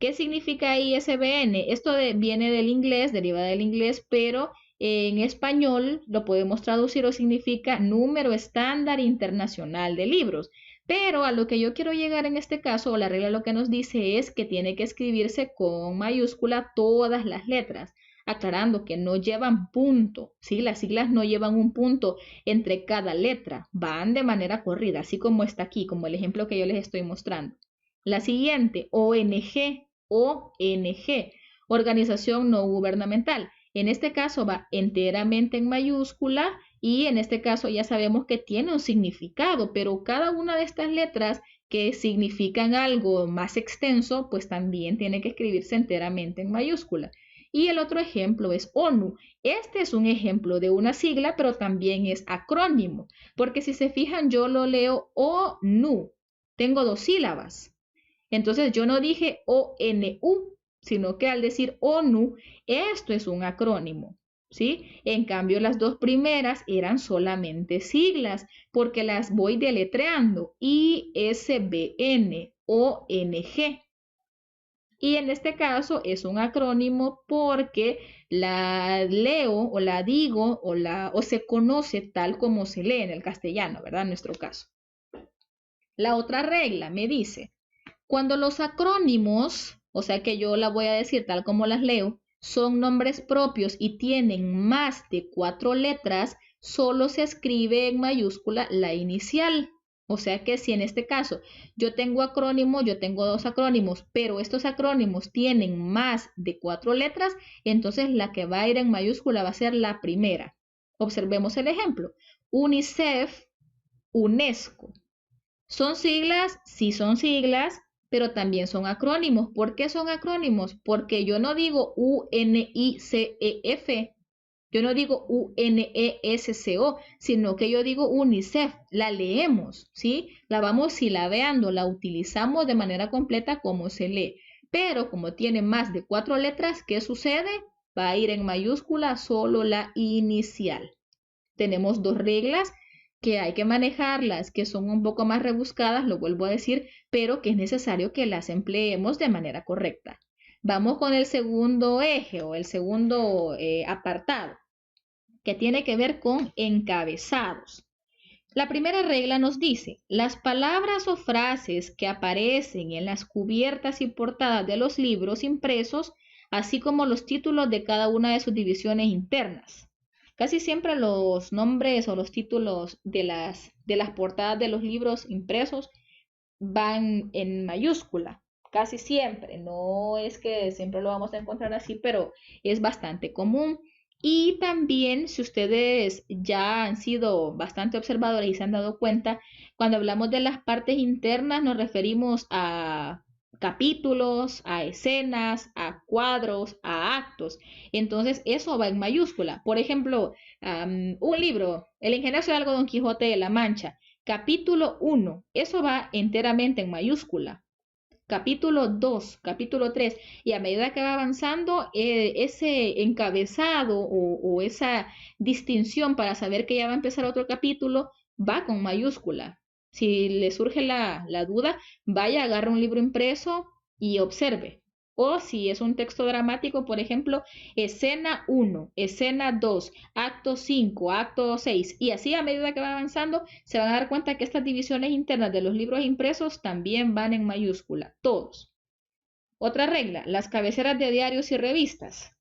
¿Qué significa ISBN? Esto viene del inglés, deriva del inglés, pero en español lo podemos traducir o significa número estándar internacional de libros. Pero a lo que yo quiero llegar en este caso, la regla lo que nos dice es que tiene que escribirse con mayúscula todas las letras, aclarando que no llevan punto, ¿sí? Las siglas no llevan un punto entre cada letra, van de manera corrida, así como está aquí, como el ejemplo que yo les estoy mostrando. La siguiente, ONG, ONG, organización no gubernamental. En este caso va enteramente en mayúscula y en este caso ya sabemos que tiene un significado, pero cada una de estas letras que significan algo más extenso, pues también tiene que escribirse enteramente en mayúscula. Y el otro ejemplo es ONU. Este es un ejemplo de una sigla, pero también es acrónimo, porque si se fijan yo lo leo ONU. Tengo dos sílabas. Entonces yo no dije ONU, sino que al decir ONU, esto es un acrónimo, ¿sí? En cambio, las dos primeras eran solamente siglas, porque las voy deletreando, ISBN, ONG. Y en este caso es un acrónimo porque la leo o la digo o se conoce tal como se lee en el castellano, ¿verdad? En nuestro caso. La otra regla me dice, cuando los acrónimos, o sea que yo la voy a decir tal como las leo, son nombres propios y tienen más de 4 letras, solo se escribe en mayúscula la inicial. O sea que si en este caso yo tengo acrónimos, yo tengo dos acrónimos, pero estos acrónimos tienen más de 4 letras, entonces la que va a ir en mayúscula va a ser la primera. Observemos el ejemplo. UNICEF, UNESCO. ¿Son siglas? Sí son siglas, pero también son acrónimos. ¿Por qué son acrónimos? Porque yo no digo UNICEF, yo no digo UNESCO, sino que yo digo UNICEF. La leemos, ¿sí? La vamos silabeando, la utilizamos de manera completa como se lee. Pero como tiene más de 4 letras, ¿qué sucede? Va a ir en mayúscula solo la inicial. Tenemos dos reglas que hay que manejarlas, que son un poco más rebuscadas, lo vuelvo a decir, pero que es necesario que las empleemos de manera correcta. Vamos con el segundo eje o el segundo apartado, que tiene que ver con encabezados. La primera regla nos dice, las palabras o frases que aparecen en las cubiertas y portadas de los libros impresos, así como los títulos de cada una de sus divisiones internas. Casi siempre los nombres o los títulos de las portadas de los libros impresos van en mayúscula. Casi siempre. No es que siempre lo vamos a encontrar así, pero es bastante común. Y también, si ustedes ya han sido bastante observadores y se han dado cuenta, cuando hablamos de las partes internas nos referimos a capítulos, a escenas, a cuadros, a actos. Entonces, eso va en mayúscula. Por ejemplo, un libro, El ingenioso de algo Don Quijote de la Mancha, capítulo 1, eso va enteramente en mayúscula. Capítulo 2, capítulo 3, y a medida que va avanzando, ese encabezado o esa distinción para saber que ya va a empezar otro capítulo va con mayúscula. Si le surge la duda, vaya, agarra un libro impreso y observe. O si es un texto dramático, por ejemplo, escena 1, escena 2, acto 5, acto 6, y así a medida que va avanzando, se van a dar cuenta que estas divisiones internas de los libros impresos también van en mayúscula, todos. Otra regla, las cabeceras de diarios y revistas.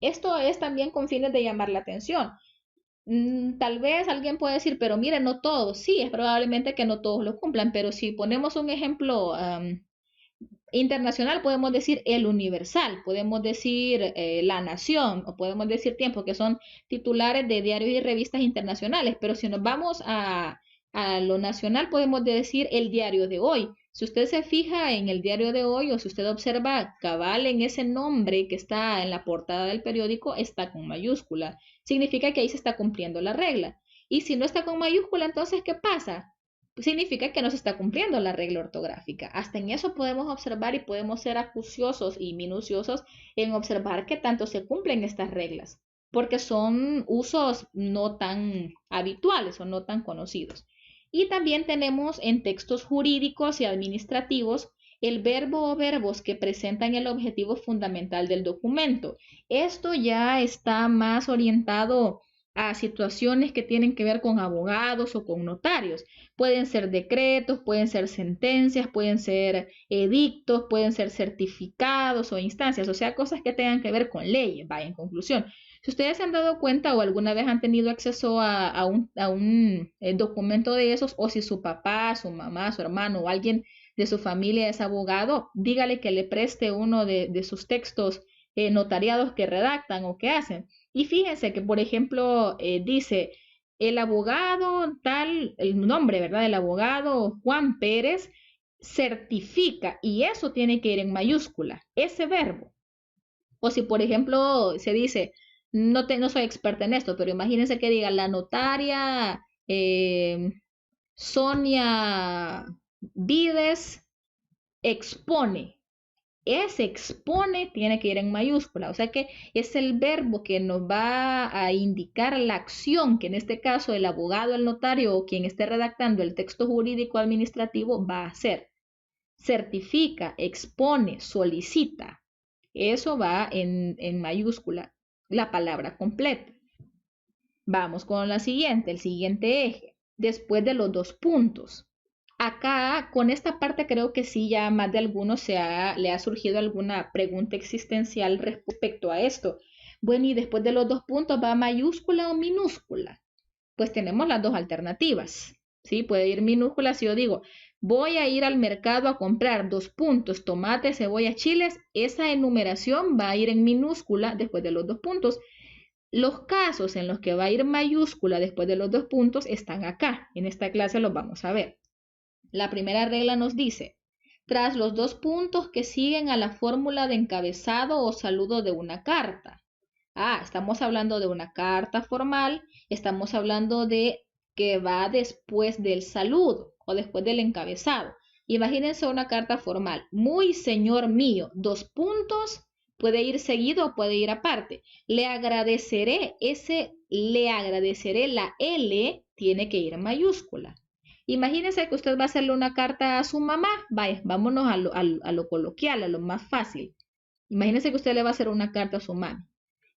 Esto es también con fines de llamar la atención. Tal vez alguien puede decir, pero mire, no todos. Sí, es probablemente que no todos lo cumplan, pero si ponemos un ejemplo internacional, podemos decir El Universal, podemos decir La Nación o podemos decir Tiempo, que son titulares de diarios y revistas internacionales, pero si nos vamos a lo nacional, podemos decir El Diario de Hoy. Si usted se fija en el diario de hoy o si usted observa cabal en ese nombre que está en la portada del periódico, está con mayúscula. Significa que ahí se está cumpliendo la regla. Y si no está con mayúscula, entonces, ¿qué pasa? Significa que no se está cumpliendo la regla ortográfica. Hasta en eso podemos observar y podemos ser acuciosos y minuciosos en observar qué tanto se cumplen estas reglas, porque son usos no tan habituales o no tan conocidos. Y también tenemos en textos jurídicos y administrativos el verbo o verbos que presentan el objetivo fundamental del documento. Esto ya está más orientado a situaciones que tienen que ver con abogados o con notarios. Pueden ser decretos, pueden ser sentencias, pueden ser edictos, pueden ser certificados o instancias, o sea, cosas que tengan que ver con leyes, vaya, en conclusión. Si ustedes se han dado cuenta o alguna vez han tenido acceso a un documento de esos, o si su papá, su mamá, su hermano o alguien de su familia es abogado, dígale que le preste uno de sus textos notariados que redactan o que hacen. Y fíjense que, por ejemplo, dice el abogado tal, el nombre, ¿verdad? El abogado Juan Pérez certifica, y eso tiene que ir en mayúscula, ese verbo. O si, por ejemplo, se dice, no soy experta en esto, pero imagínense que diga la notaria Sonia Vides expone. Ese expone tiene que ir en mayúscula, o sea que es el verbo que nos va a indicar la acción que en este caso el abogado, el notario o quien esté redactando el texto jurídico administrativo va a hacer. Certifica, expone, solicita. Eso va en mayúscula, la palabra completa. Vamos con la siguiente, el siguiente eje, después de los dos puntos. Acá, con esta parte creo que sí, ya más de algunos le ha surgido alguna pregunta existencial respecto a esto. Bueno, y después de los dos puntos, ¿va mayúscula o minúscula? Pues tenemos las dos alternativas, ¿sí? Puede ir minúscula si yo digo, voy a ir al mercado a comprar 2 puntos, tomate, cebolla, chiles. Esa enumeración va a ir en minúscula después de los 2 puntos. Los casos en los que va a ir mayúscula después de los 2 puntos están acá. En esta clase los vamos a ver. La primera regla nos dice, tras los 2 puntos que siguen a la fórmula de encabezado o saludo de una carta. Estamos hablando de una carta formal, estamos hablando de que va después del saludo o después del encabezado. Imagínense una carta formal, muy señor mío, 2 puntos, puede ir seguido o puede ir aparte. Le agradeceré, la L tiene que ir en mayúscula. Imagínense que usted va a hacerle una carta a su mamá. Vaya, vámonos a lo coloquial, a lo más fácil. Imagínense que usted le va a hacer una carta a su mamá.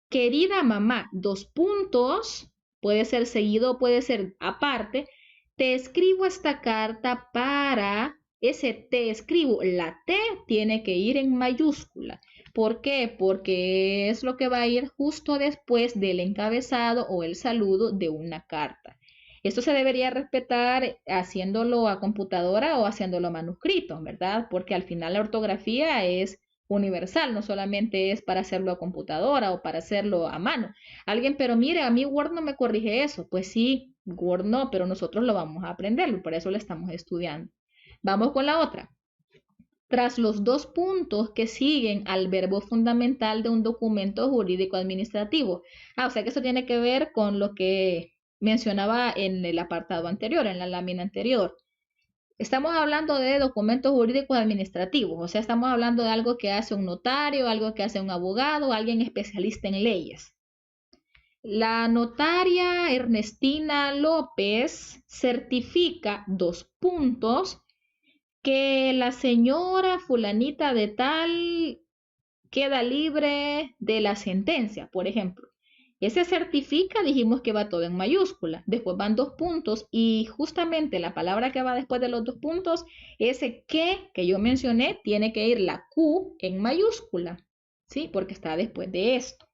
Querida mamá, 2 puntos, puede ser seguido o puede ser aparte. Te escribo esta carta para, ese te escribo, la T tiene que ir en mayúscula. ¿Por qué? Porque es lo que va a ir justo después del encabezado o el saludo de una carta. Esto se debería respetar haciéndolo a computadora o haciéndolo a manuscrito, ¿verdad? Porque al final la ortografía es universal, no solamente es para hacerlo a computadora o para hacerlo a mano. Alguien, pero mire, a mí Word no me corrige eso. Pues sí, Word no, pero nosotros lo vamos a aprender, por eso lo estamos estudiando. Vamos con la otra. Tras los 2 puntos que siguen al verbo fundamental de un documento jurídico administrativo. O sea que eso tiene que ver con lo que mencionaba en el apartado anterior, en la lámina anterior. Estamos hablando de documentos jurídicos administrativos, o sea, estamos hablando de algo que hace un notario, algo que hace un abogado, alguien especialista en leyes. La notaria Ernestina López certifica 2 puntos que la señora fulanita de tal queda libre de la sentencia, por ejemplo. Ese certifica, dijimos que va todo en mayúscula. Después van 2 puntos y justamente la palabra que va después de los 2 puntos, ese que yo mencioné, tiene que ir la Q en mayúscula, ¿sí? Porque está después de esto.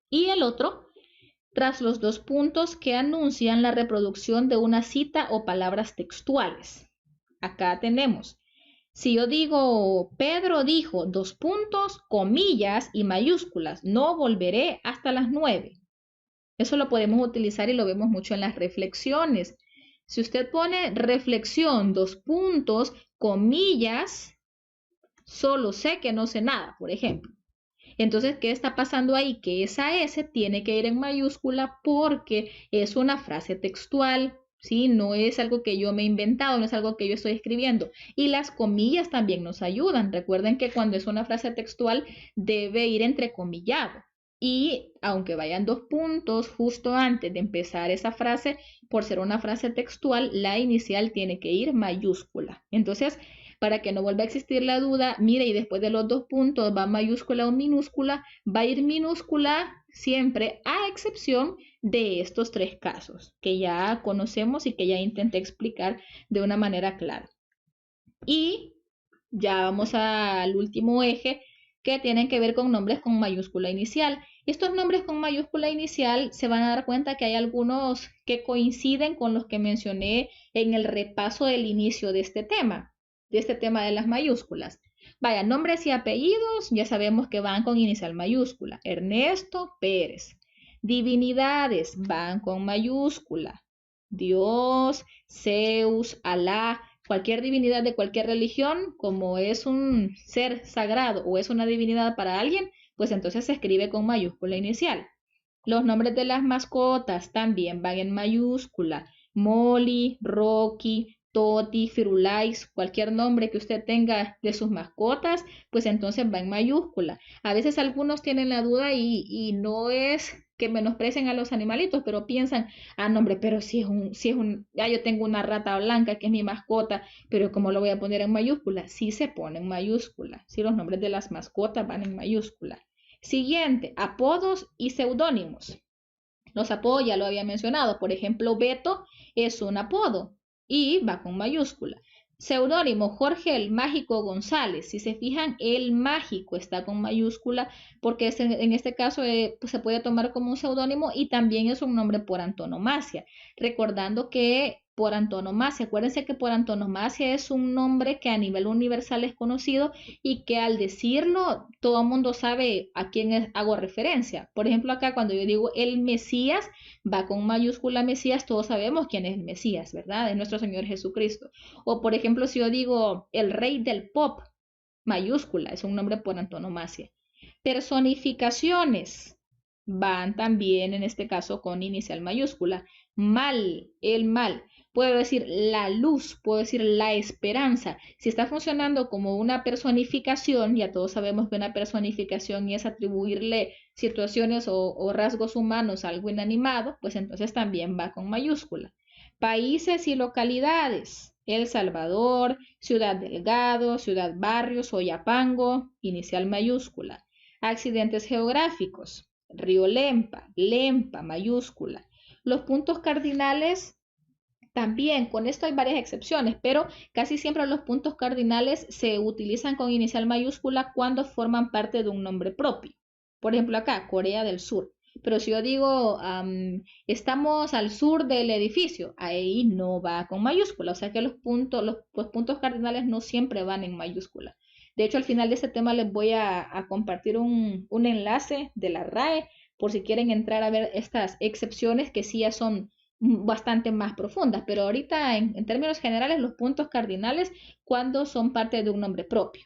Y el otro, tras los 2 puntos que anuncian la reproducción de una cita o palabras textuales. Acá tenemos, si yo digo, Pedro dijo 2 puntos, comillas y mayúsculas, no volveré hasta las 9. Eso lo podemos utilizar y lo vemos mucho en las reflexiones. Si usted pone reflexión, dos puntos, comillas, solo sé que no sé nada, por ejemplo. Entonces, ¿qué está pasando ahí? Que esa S tiene que ir en mayúscula porque es una frase textual, ¿sí? No es algo que yo me he inventado, no es algo que yo estoy escribiendo. Y las comillas también nos ayudan. Recuerden que cuando es una frase textual debe ir entrecomillado. Y aunque vayan dos puntos justo antes de empezar esa frase, por ser una frase textual, la inicial tiene que ir mayúscula. Entonces, para que no vuelva a existir la duda, mire, y después de los dos puntos va mayúscula o minúscula, va a ir minúscula siempre, a excepción de estos tres casos que ya conocemos y que ya intenté explicar de una manera clara. Y ya vamos al último eje, que tienen que ver con nombres con mayúscula inicial. Estos nombres con mayúscula inicial se van a dar cuenta que hay algunos que coinciden con los que mencioné en el repaso del inicio de este tema de las mayúsculas. Vaya, nombres y apellidos, ya sabemos que van con inicial mayúscula. Ernesto Pérez. Divinidades van con mayúscula. Dios, Zeus, Alá, cualquier divinidad de cualquier religión, como es un ser sagrado o es una divinidad para alguien, pues entonces se escribe con mayúscula inicial. Los nombres de las mascotas también van en mayúscula. Molly, Rocky, Toti, Firulais, cualquier nombre que usted tenga de sus mascotas, pues entonces va en mayúscula. A veces algunos tienen la duda y no es que menosprecien a los animalitos, pero piensan, nombre, pero ya yo tengo una rata blanca que es mi mascota, pero ¿cómo lo voy a poner en mayúscula? Sí se pone en mayúscula, sí los nombres de las mascotas van en mayúscula. Siguiente, apodos y seudónimos. Los apodos ya lo había mencionado. Por ejemplo, Beto es un apodo y va con mayúscula. Seudónimo, Jorge el Mágico González. Si se fijan, el mágico está con mayúscula porque en este caso pues se puede tomar como un seudónimo y también es un nombre por antonomasia. Recordando que por antonomasia, acuérdense que por antonomasia es un nombre que a nivel universal es conocido y que al decirlo todo el mundo sabe a quién hago referencia. Por ejemplo, acá cuando yo digo el Mesías, va con mayúscula Mesías, todos sabemos quién es el Mesías, ¿verdad? Es nuestro Señor Jesucristo. O por ejemplo, si yo digo el rey del pop, mayúscula, es un nombre por antonomasia. Personificaciones van también en este caso con inicial mayúscula. Mal, el mal. Puedo decir la luz, puedo decir la esperanza. Si está funcionando como una personificación, ya todos sabemos que una personificación es atribuirle situaciones o rasgos humanos a algo inanimado, pues entonces también va con mayúscula. Países y localidades. El Salvador, Ciudad Delgado, Ciudad Barrios, Soyapango, inicial mayúscula. Accidentes geográficos. Río Lempa, Lempa, mayúscula. Los puntos cardinales también, con esto hay varias excepciones, pero casi siempre los puntos cardinales se utilizan con inicial mayúscula cuando forman parte de un nombre propio. Por ejemplo, acá, Corea del Sur. Pero si yo digo, estamos al sur del edificio, ahí no va con mayúscula. O sea que los puntos cardinales no siempre van en mayúscula. De hecho, al final de este tema les voy a compartir un enlace de la RAE por si quieren entrar a ver estas excepciones que sí ya son bastante más profundas, pero ahorita en términos generales los puntos cardinales cuando son parte de un nombre propio.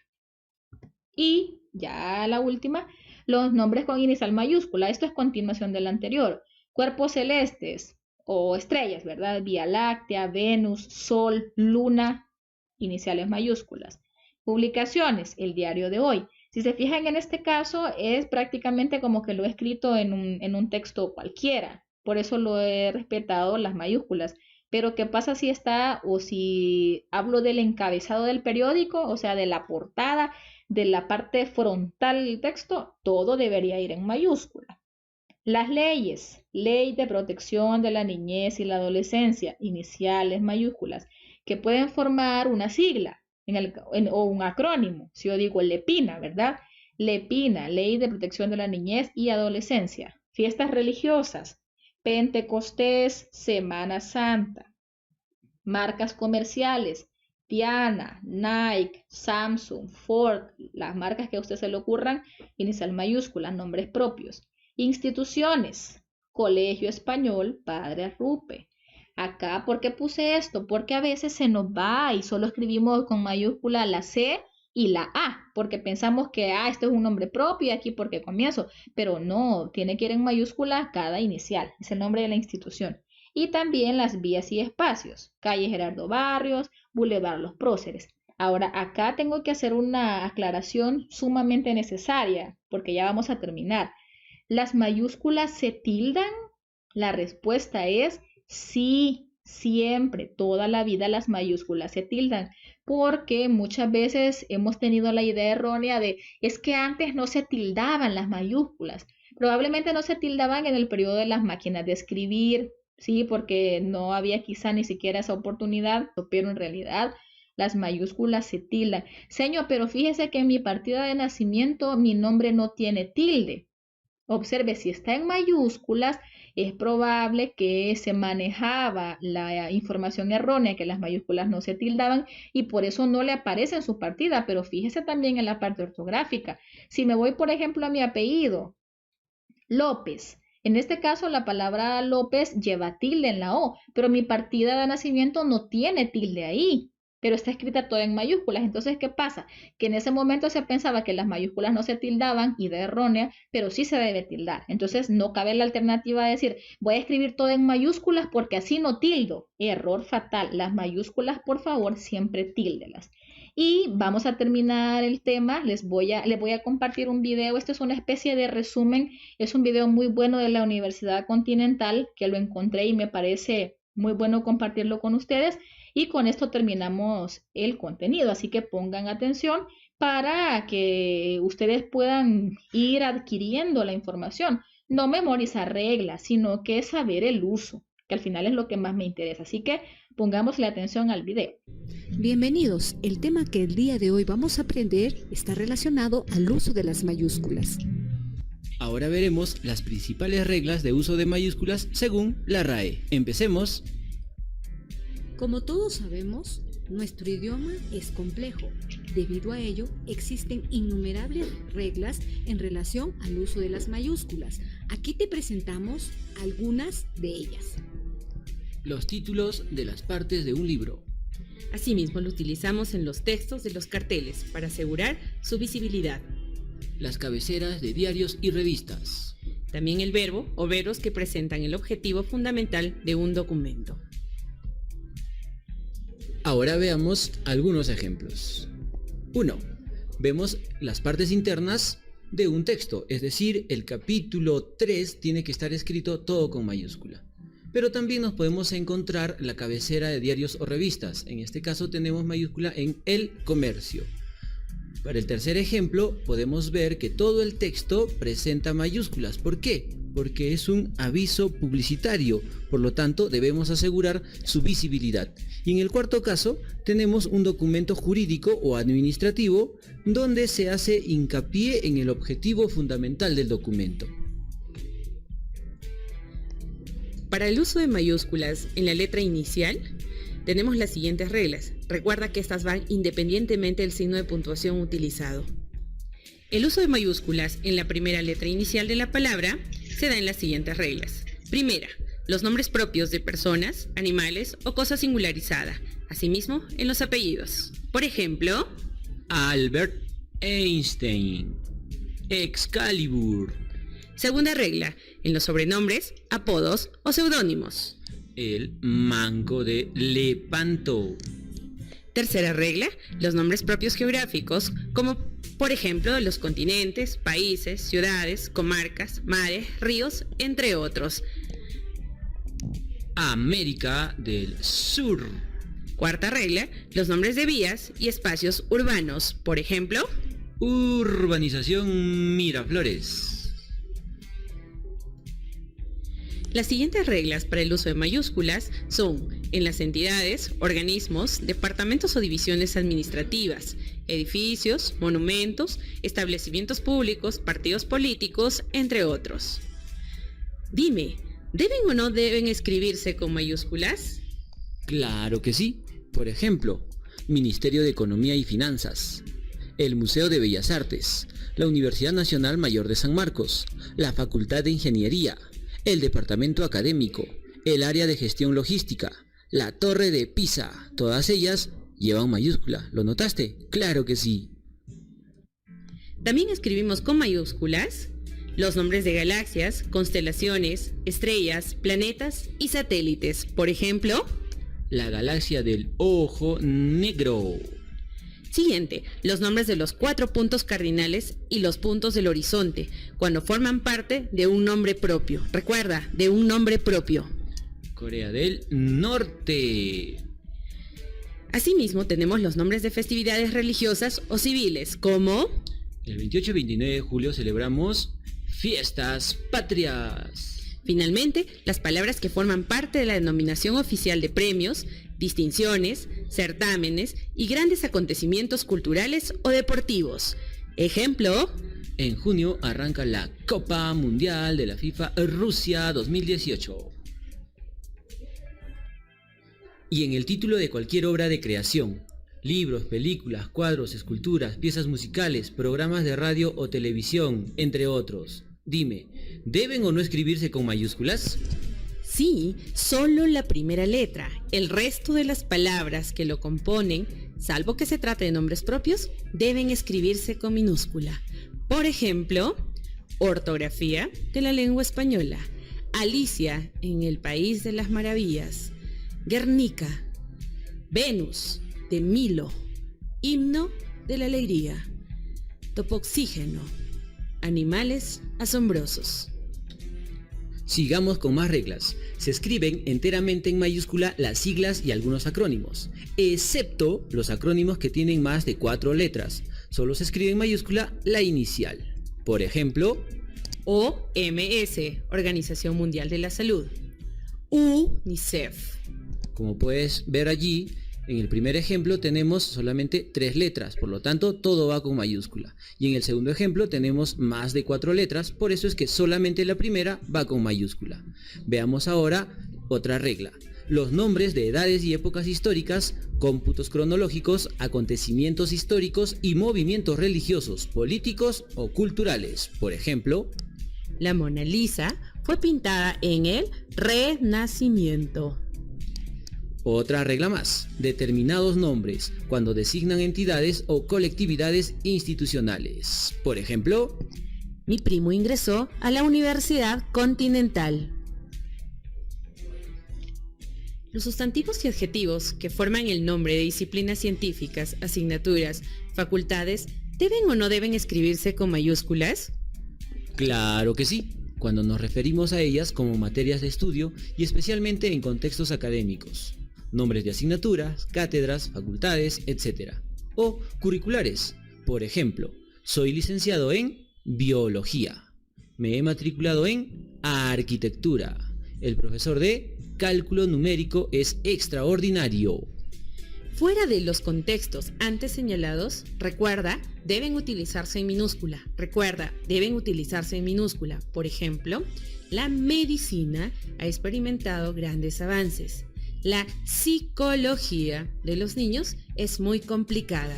Y ya la última, los nombres con inicial mayúscula, esto es continuación del anterior. Cuerpos celestes o estrellas, ¿verdad? Vía Láctea, Venus, Sol, Luna, iniciales mayúsculas. Publicaciones, el diario de hoy. Si se fijan en este caso, es prácticamente como que lo he escrito en un texto cualquiera. Por eso lo he respetado las mayúsculas. Pero ¿qué pasa si está o si hablo del encabezado del periódico, o sea, de la portada, de la parte frontal del texto? Todo debería ir en mayúscula. Las leyes, ley de protección de la niñez y la adolescencia, iniciales mayúsculas, que pueden formar una sigla o un acrónimo. Si yo digo LEPINA, ¿verdad? LEPINA, ley de protección de la niñez y adolescencia. Fiestas religiosas, Pentecostés, Semana Santa. Marcas comerciales, Diana, Nike, Samsung, Ford, las marcas que a usted se le ocurran, inicial mayúscula, nombres propios. Instituciones, Colegio Español Padre Arrupe. Acá, ¿por qué puse esto? Porque a veces se nos va y solo escribimos con mayúscula la C y la A, porque pensamos que esto es un nombre propio y aquí porque comienzo, pero no, tiene que ir en mayúscula cada inicial, es el nombre de la institución. Y también las vías y espacios, calle Gerardo Barrios, Boulevard Los Próceres. Ahora, acá tengo que hacer una aclaración sumamente necesaria, porque ya vamos a terminar. ¿Las mayúsculas se tildan? La respuesta es sí, siempre, toda la vida las mayúsculas se tildan, porque muchas veces hemos tenido la idea errónea de es que antes no se tildaban las mayúsculas. Probablemente no se tildaban en el periodo de las máquinas de escribir, sí, porque no había quizá ni siquiera esa oportunidad, pero en realidad las mayúsculas se tildan. Señor, pero fíjese que en mi partida de nacimiento mi nombre no tiene tilde. Observe, si está en mayúsculas, es probable que se manejaba la información errónea, que las mayúsculas no se tildaban y por eso no le aparece en su partida, pero fíjese también en la parte ortográfica. Si me voy, por ejemplo, a mi apellido, López. En este caso, la palabra López lleva tilde en la O, pero mi partida de nacimiento no tiene tilde ahí, pero está escrita toda en mayúsculas. Entonces, ¿qué pasa? Que en ese momento se pensaba que las mayúsculas no se tildaban, idea errónea, pero sí se debe tildar. Entonces, no cabe la alternativa de decir, voy a escribir todo en mayúsculas porque así no tildo. Error fatal. Las mayúsculas, por favor, siempre tíldelas. Y vamos a terminar el tema. Les voy a compartir un video. Esto es una especie de resumen. Es un video muy bueno de la Universidad Continental que lo encontré y me parece muy bueno compartirlo con ustedes. Y con esto terminamos el contenido. Así que pongan atención para que ustedes puedan ir adquiriendo la información. No memorizar reglas, sino que saber el uso, que al final es lo que más me interesa. Así que pongámosle atención al video. Bienvenidos. El tema que el día de hoy vamos a aprender está relacionado al uso de las mayúsculas. Ahora veremos las principales reglas de uso de mayúsculas según la RAE. Empecemos. Como todos sabemos, nuestro idioma es complejo. Debido a ello, existen innumerables reglas en relación al uso de las mayúsculas. Aquí te presentamos algunas de ellas. Los títulos de las partes de un libro. Asimismo, lo utilizamos en los textos de los carteles para asegurar su visibilidad. Las cabeceras de diarios y revistas. También el verbo o verbos que presentan el objetivo fundamental de un documento. Ahora veamos algunos ejemplos. 1. Vemos las partes internas de un texto, es decir, el capítulo 3 tiene que estar escrito todo con mayúscula. Pero también nos podemos encontrar la cabecera de diarios o revistas. En este caso tenemos mayúscula en El Comercio. Para el tercer ejemplo podemos ver que todo el texto presenta mayúsculas. ¿Por qué? Porque es un aviso publicitario, por lo tanto debemos asegurar su visibilidad. Y en el cuarto caso tenemos un documento jurídico o administrativo donde se hace hincapié en el objetivo fundamental del documento. Para el uso de mayúsculas en la letra inicial, tenemos las siguientes reglas. Recuerda que estas van independientemente del signo de puntuación utilizado. El uso de mayúsculas en la primera letra inicial de la palabra se da en las siguientes reglas. Primera, los nombres propios de personas, animales o cosa singularizada. Asimismo, en los apellidos. Por ejemplo, Albert Einstein, Excalibur. Segunda regla, en los sobrenombres, apodos o seudónimos. El manco de Lepanto. Tercera regla, los nombres propios geográficos, como por ejemplo de los continentes, países, ciudades, comarcas, mares, ríos, entre otros. América del Sur. Cuarta regla, los nombres de vías y espacios urbanos, por ejemplo, Urbanización Miraflores. Las siguientes reglas para el uso de mayúsculas son en las entidades, organismos, departamentos o divisiones administrativas, edificios, monumentos, establecimientos públicos, partidos políticos, entre otros. Dime, ¿deben o no deben escribirse con mayúsculas? Claro que sí. Por ejemplo, Ministerio de Economía y Finanzas, el Museo de Bellas Artes, la Universidad Nacional Mayor de San Marcos, la Facultad de Ingeniería, el Departamento Académico, el área de gestión logística, la torre de Pisa, todas ellas llevan mayúscula. ¿Lo notaste? Claro que sí. También escribimos con mayúsculas los nombres de galaxias, constelaciones, estrellas, planetas y satélites. Por ejemplo, La galaxia del ojo negro. siguiente, los nombres de los 4 puntos cardinales y los puntos del horizonte, cuando forman parte de un nombre propio. Recuerda, de un nombre propio. Corea del Norte. Asimismo, tenemos los nombres de festividades religiosas o civiles, como El 28 y 29 de julio celebramos Fiestas Patrias. finalmente, las palabras que forman parte de la denominación oficial de premios, distinciones, certámenes y grandes acontecimientos culturales o deportivos. Ejemplo, En junio arranca la Copa Mundial de la FIFA Rusia 2018. Y en el título de cualquier obra de creación, libros, películas, cuadros, esculturas, piezas musicales, programas de radio o televisión, entre otros. Dime, ¿deben o no escribirse con mayúsculas? sí, solo la primera letra. El resto de las palabras que lo componen, salvo que se trate de nombres propios, deben escribirse con minúscula. Por ejemplo, ortografía de la lengua española, Alicia en el País de las Maravillas, Guernica, Venus de Milo, Himno de la Alegría, Topoxígeno, Animales asombrosos. Sigamos con más reglas. Se escriben enteramente en mayúscula las siglas y algunos acrónimos, excepto los acrónimos que tienen más de 4 letras. Solo se escribe en mayúscula la inicial. Por ejemplo, OMS, Organización Mundial de la Salud, UNICEF. como puedes ver allí, en el primer ejemplo tenemos solamente 3 letras, por lo tanto todo va con mayúscula. Y en el segundo ejemplo tenemos más de 4 letras, por eso es que solamente la primera va con mayúscula. Veamos ahora otra regla. Los nombres de edades y épocas históricas, cómputos cronológicos, acontecimientos históricos y movimientos religiosos, políticos o culturales. Por ejemplo, La Mona Lisa fue pintada en el Renacimiento. otra regla más. Determinados nombres cuando designan entidades o colectividades institucionales. Por ejemplo, Mi primo ingresó a la Universidad Continental. Los sustantivos y adjetivos que forman el nombre de disciplinas científicas, asignaturas, facultades, ¿deben o no deben escribirse con mayúsculas? claro que sí, cuando nos referimos a ellas como materias de estudio y especialmente en contextos académicos. Nombres de asignaturas, cátedras, facultades, etc. O curriculares. Por ejemplo, soy licenciado en Biología. Me he matriculado en Arquitectura. El profesor de Cálculo numérico es extraordinario. Fuera de los contextos antes señalados, recuerda, deben utilizarse en minúscula. Recuerda, deben utilizarse en minúscula. Por ejemplo, la medicina ha experimentado grandes avances. La psicología de los niños es muy complicada.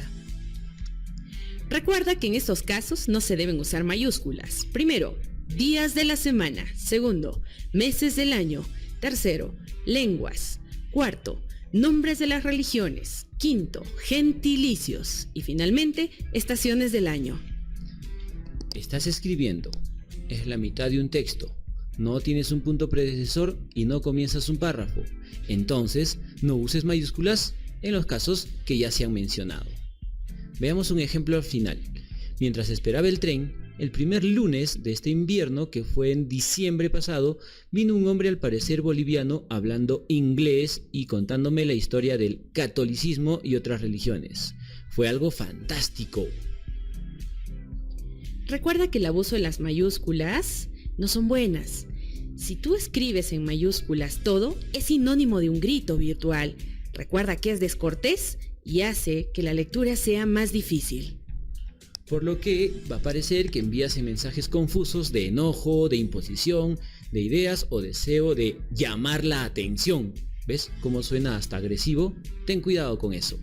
Recuerda que en estos casos no se deben usar mayúsculas. Primero, días de la semana. Segundo, meses del año. Tercero, lenguas. Cuarto, nombres de las religiones. Quinto, gentilicios. Y finalmente, estaciones del año. Estás escribiendo. Es la mitad de un texto. No tienes un punto predecesor y no comienzas un párrafo. Entonces, no uses mayúsculas en los casos que ya se han mencionado. Veamos un ejemplo al final. Mientras esperaba el tren, el primer lunes de este invierno, que fue en diciembre pasado, vino un hombre al parecer boliviano hablando inglés y contándome la historia del catolicismo y otras religiones. Fue algo fantástico. Recuerda que el abuso de las mayúsculas no son buenas. Si tú escribes en mayúsculas todo, es sinónimo de un grito virtual. Recuerda que es descortés y hace que la lectura sea más difícil. Por lo que va a parecer que envías mensajes confusos de enojo, de imposición, de ideas o deseo de llamar la atención. ¿Ves cómo suena hasta agresivo? Ten cuidado con eso.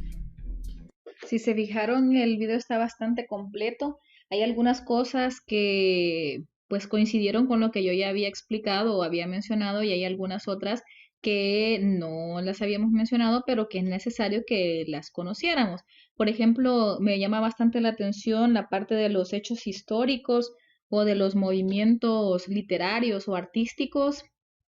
Si se fijaron, el video está bastante completo. Hay algunas cosas que pues coincidieron con lo que yo ya había explicado o había mencionado y hay algunas otras que no las habíamos mencionado, pero que es necesario que las conociéramos. Por ejemplo, me llama bastante la atención la parte de los hechos históricos o de los movimientos literarios o artísticos,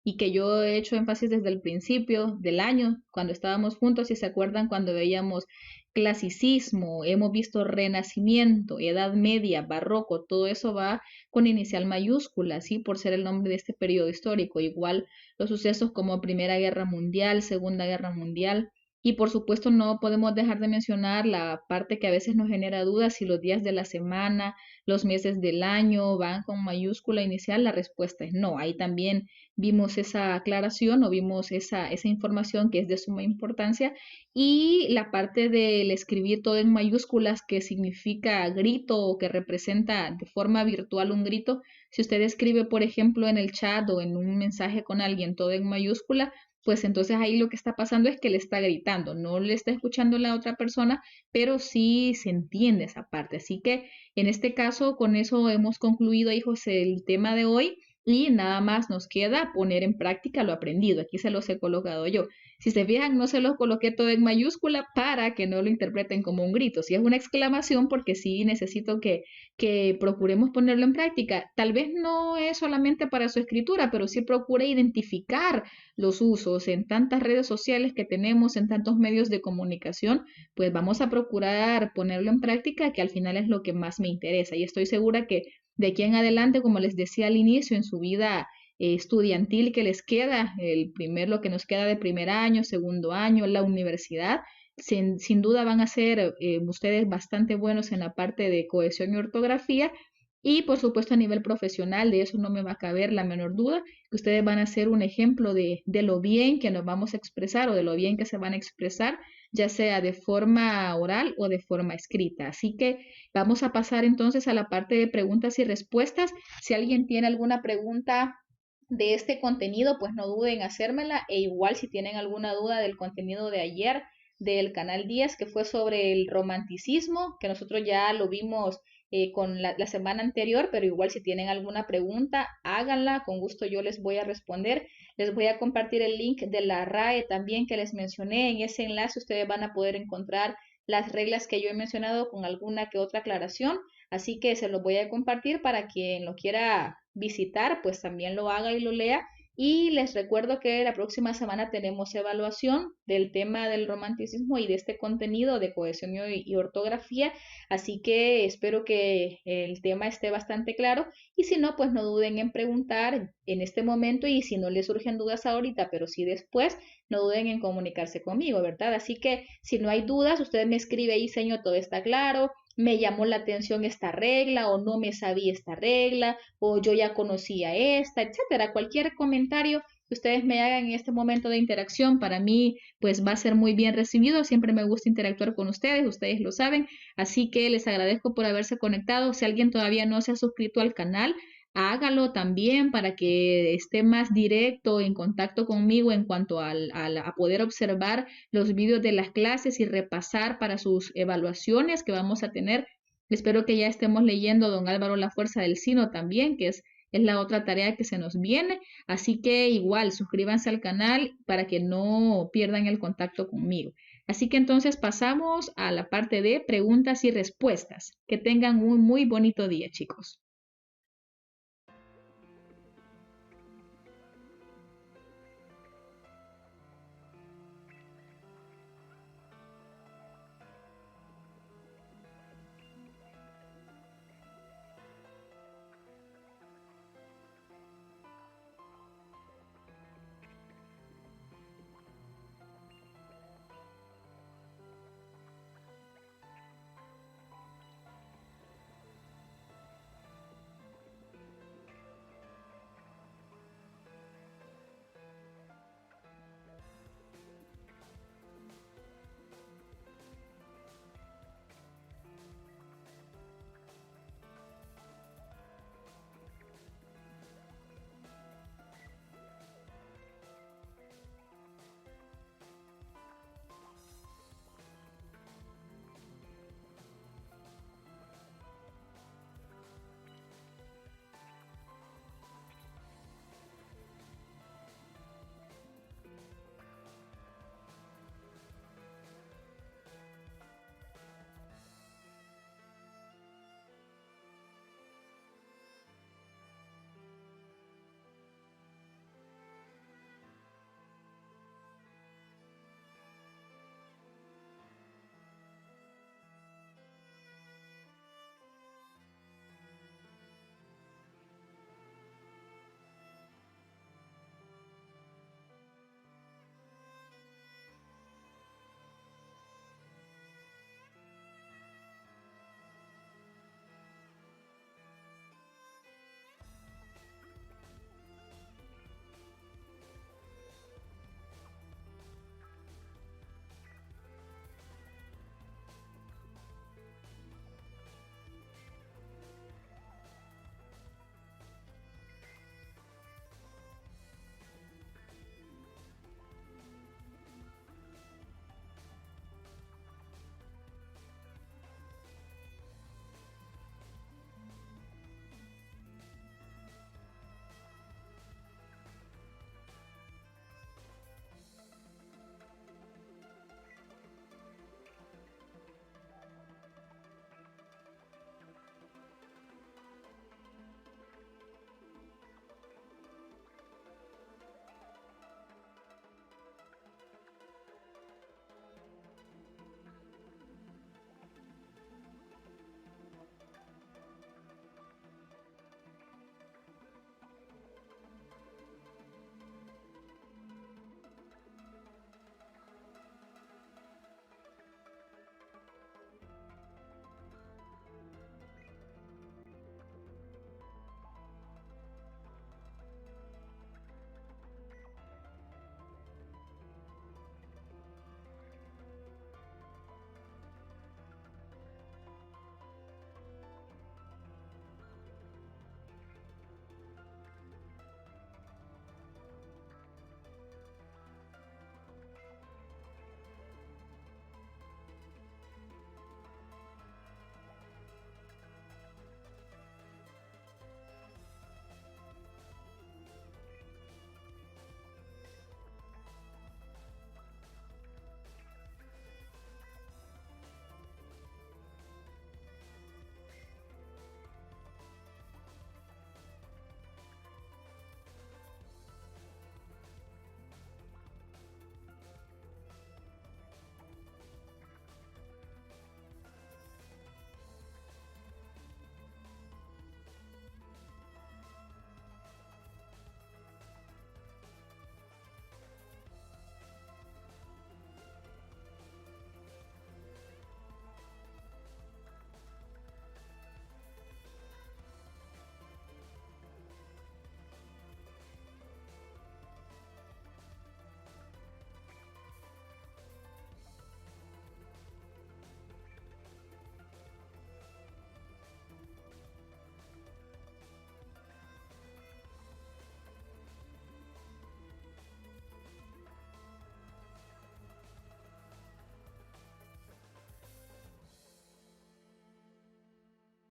y que yo he hecho énfasis desde el principio del año, cuando estábamos juntos, si se acuerdan, cuando veíamos clasicismo, hemos visto renacimiento, edad media, barroco, todo eso va con inicial mayúscula, ¿sí? Por ser el nombre de este periodo histórico. Igual los sucesos como Primera Guerra Mundial, Segunda Guerra Mundial. Y por supuesto no podemos dejar de mencionar la parte que a veces nos genera dudas, si los días de la semana, los meses del año van con mayúscula inicial. La respuesta es no. Ahí también vimos esa aclaración o vimos esa información que es de suma importancia. Y la parte del escribir todo en mayúsculas, que significa grito o que representa de forma virtual un grito. Si usted escribe, por ejemplo, en el chat o en un mensaje con alguien todo en mayúscula, pues entonces ahí lo que está pasando es que le está gritando, no le está escuchando la otra persona, pero sí se entiende esa parte. Así que en este caso, con eso hemos concluido, hijos, el tema de hoy. Y nada más nos queda poner en práctica lo aprendido. Aquí se los he colocado yo. Si se fijan, no se los coloqué todo en mayúscula para que no lo interpreten como un grito. Si es una exclamación, porque sí necesito que procuremos ponerlo en práctica. Tal vez no es solamente para su escritura, pero sí procure identificar los usos en tantas redes sociales que tenemos, en tantos medios de comunicación. Pues vamos a procurar ponerlo en práctica, que al final es lo que más me interesa. Y estoy segura que de aquí en adelante, como les decía al inicio, en su vida estudiantil que les queda, lo que nos queda de primer año, segundo año, la universidad, sin duda van a ser ustedes bastante buenos en la parte de cohesión y ortografía. Y por supuesto a nivel profesional, de eso no me va a caber la menor duda, que ustedes van a ser un ejemplo de lo bien que nos vamos a expresar o de lo bien que se van a expresar, ya sea de forma oral o de forma escrita. Así que vamos a pasar entonces a la parte de preguntas y respuestas. Si alguien tiene alguna pregunta de este contenido, pues no duden en hacérmela, e igual si tienen alguna duda del contenido de ayer del canal 10, que fue sobre el romanticismo, que nosotros ya lo vimos con la semana anterior, pero igual si tienen alguna pregunta, háganla, con gusto yo les voy a responder. Les voy a compartir el link de la RAE también que les mencioné. En ese enlace ustedes van a poder encontrar las reglas que yo he mencionado con alguna que otra aclaración, así que se los voy a compartir para quien lo quiera visitar, pues también lo haga y lo lea. Y les recuerdo que la próxima semana tenemos evaluación del tema del romanticismo y de este contenido de cohesión y ortografía, así que espero que el tema esté bastante claro, y si no, pues no duden en preguntar en este momento, y si no les surgen dudas ahorita, pero sí después, no duden en comunicarse conmigo, ¿verdad? Así que si no hay dudas, usted me escribe ahí, señor, todo está claro, me llamó la atención esta regla o no me sabía esta regla o yo ya conocía esta, etcétera. Cualquier comentario que ustedes me hagan en este momento de interacción, para mí pues va a ser muy bien recibido. Siempre me gusta interactuar con ustedes lo saben, así que les agradezco por haberse conectado. Si alguien todavía no se ha suscrito al canal, hágalo también para que esté más directo en contacto conmigo en cuanto a poder observar los vídeos de las clases y repasar para sus evaluaciones que vamos a tener. Espero que ya estemos leyendo Don Álvaro La Fuerza del Sino también, que es la otra tarea que se nos viene. Así que igual, suscríbanse al canal para que no pierdan el contacto conmigo. Así que entonces pasamos a la parte de preguntas y respuestas. Que tengan un muy bonito día, chicos.